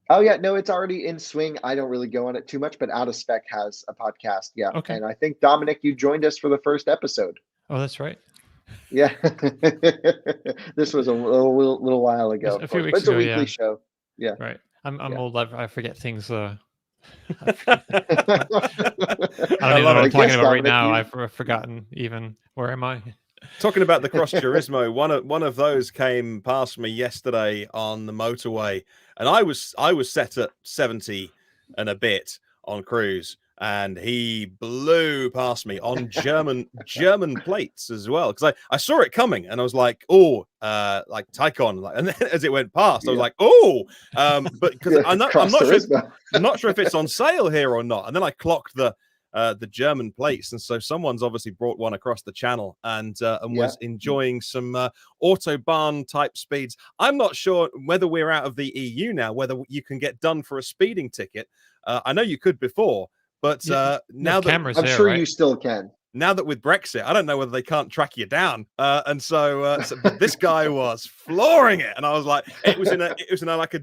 Oh yeah, no, it's already in swing. I don't really go on it too much, but Out of Spec has a podcast. Yeah. Okay. And I think Dominic, you joined us for the first episode. Oh, that's right. Yeah. This was a little while ago. A few weeks ago. It's a weekly show. Yeah. Right. I'm old. I forget things. I don't even know what I'm talking about right now. I've forgotten even. Where am I? Talking about the Cross Turismo, one of those came past me yesterday on the motorway, and I was set at 70 and a bit on cruise, and he blew past me on German plates as well, because I saw it coming, and I was like, like Taycan, and then as it went past, I was like, but because I'm not sure if it's on sale here or not, and then I clocked the the German plates, and so someone's obviously brought one across the channel and was enjoying some autobahn type speeds. I'm not sure whether we're out of the EU now, whether you can get done for a speeding ticket. I know you could before, but now that cameras, I'm sure you still can. Now that with Brexit, I don't know whether they can't track you down, and so but this guy was flooring it, and I was like, it was in a like a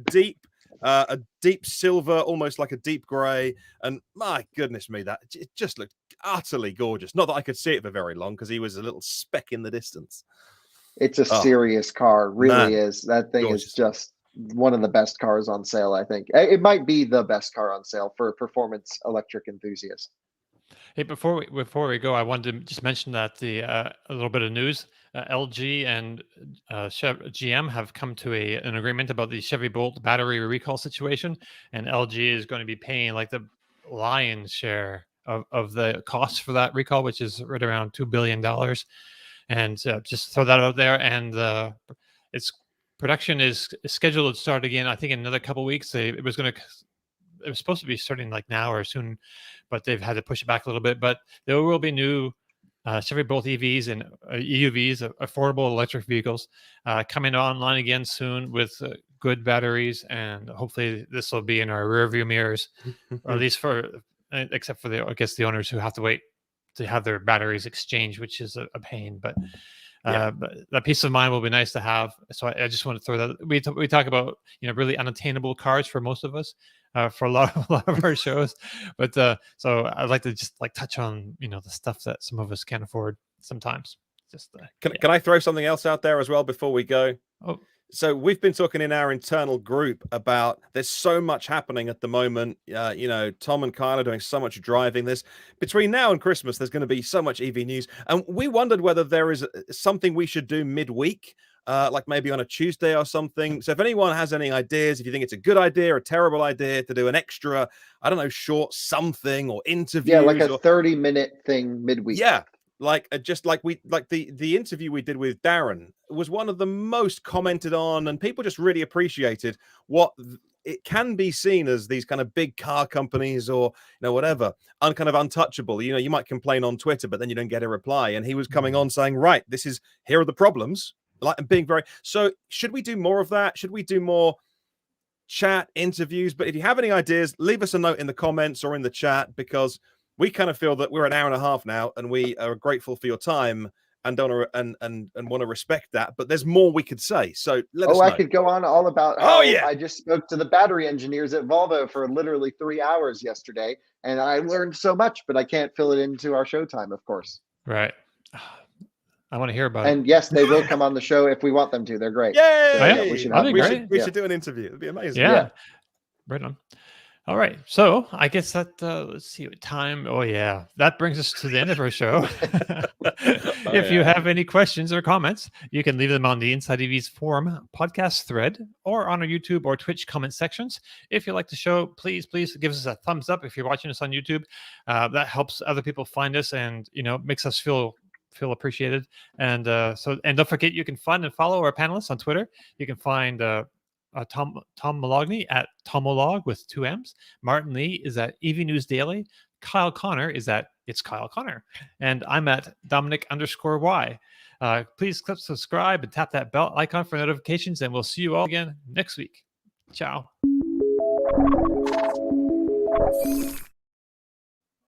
deep silver, almost like a deep gray, and my goodness me, that it just looked utterly gorgeous. Not that I could see it for very long because he was a little speck in the distance. It's a serious car, really is. That thing is just one of the best cars on sale. I think it might be the best car on sale for performance electric enthusiasts. Hey, before we go, I wanted to just mention that a little bit of news. LG and GM have come to an agreement about the Chevy Bolt battery recall situation, and LG is going to be paying like the lion's share of the costs for that recall, which is right around $2 billion. And just throw that out there. And its production is scheduled to start again, I think, in another couple of weeks. It was supposed to be starting like now or soon, but they've had to push it back a little bit. But there will be new Chevy Bolt EVs and EUVs, affordable electric vehicles, coming online again soon with good batteries, and hopefully this will be in our rear view mirrors, or at least except for the owners who have to wait to have their batteries exchanged, which is a pain. But but that peace of mind will be nice to have. So I just want to throw that. We talk about really unattainable cars for most of us, for a lot of our shows, but so I'd like to just touch on the stuff that some of us can't afford sometimes. Just can I throw something else out there as well before we go? Oh. So we've been talking in our internal group about there's so much happening at the moment. Tom and Kyle are doing so much driving. Between now and Christmas, there's going to be so much EV news. And we wondered whether there is something we should do midweek, like maybe on a Tuesday or something. So if anyone has any ideas, if you think it's a good idea or a terrible idea to do an extra, I don't know, short something or interview. Yeah, like a 30-minute thing midweek. Yeah. The interview we did with Darren was one of the most commented on, and people just really appreciated what it can be seen as these kind of big car companies or whatever, kind of untouchable. You might complain on Twitter, but then you don't get a reply. And he was coming on saying, right, here are the problems. Being very. So should we do more of that? Should we do more chat interviews? But if you have any ideas, leave us a note in the comments or in the chat, because we kind of feel that we're an hour and a half now, and we are grateful for your time and want to respect that. But there's more we could say. So let us know. I could go on all about how I just spoke to the battery engineers at Volvo for literally 3 hours yesterday, and I learned so much, but I can't fill it into our showtime, of course. Right. I want to hear about it. And yes, they will come on the show if we want them to. They're great. Yay! So, we should do an interview. It'd be amazing. Yeah. Right on. All right. So I guess that, let's see what time. Oh, yeah. That brings us to the end of our show. If you have any questions or comments, you can leave them on the Inside EV's forum podcast thread or on our YouTube or Twitch comment sections. If you like the show, please give us a thumbs up if you're watching us on YouTube. That helps other people find us and, makes us feel appreciated. And and don't forget, you can find and follow our panelists on Twitter. You can find Tom Mologney at Tomolog with 2 M's. Martin Lee is at EV News Daily. Kyle Connor is at It's Kyle Connor. And I'm at Dominic_Y. Please click subscribe and tap that bell icon for notifications, and we'll see you all again next week. Ciao.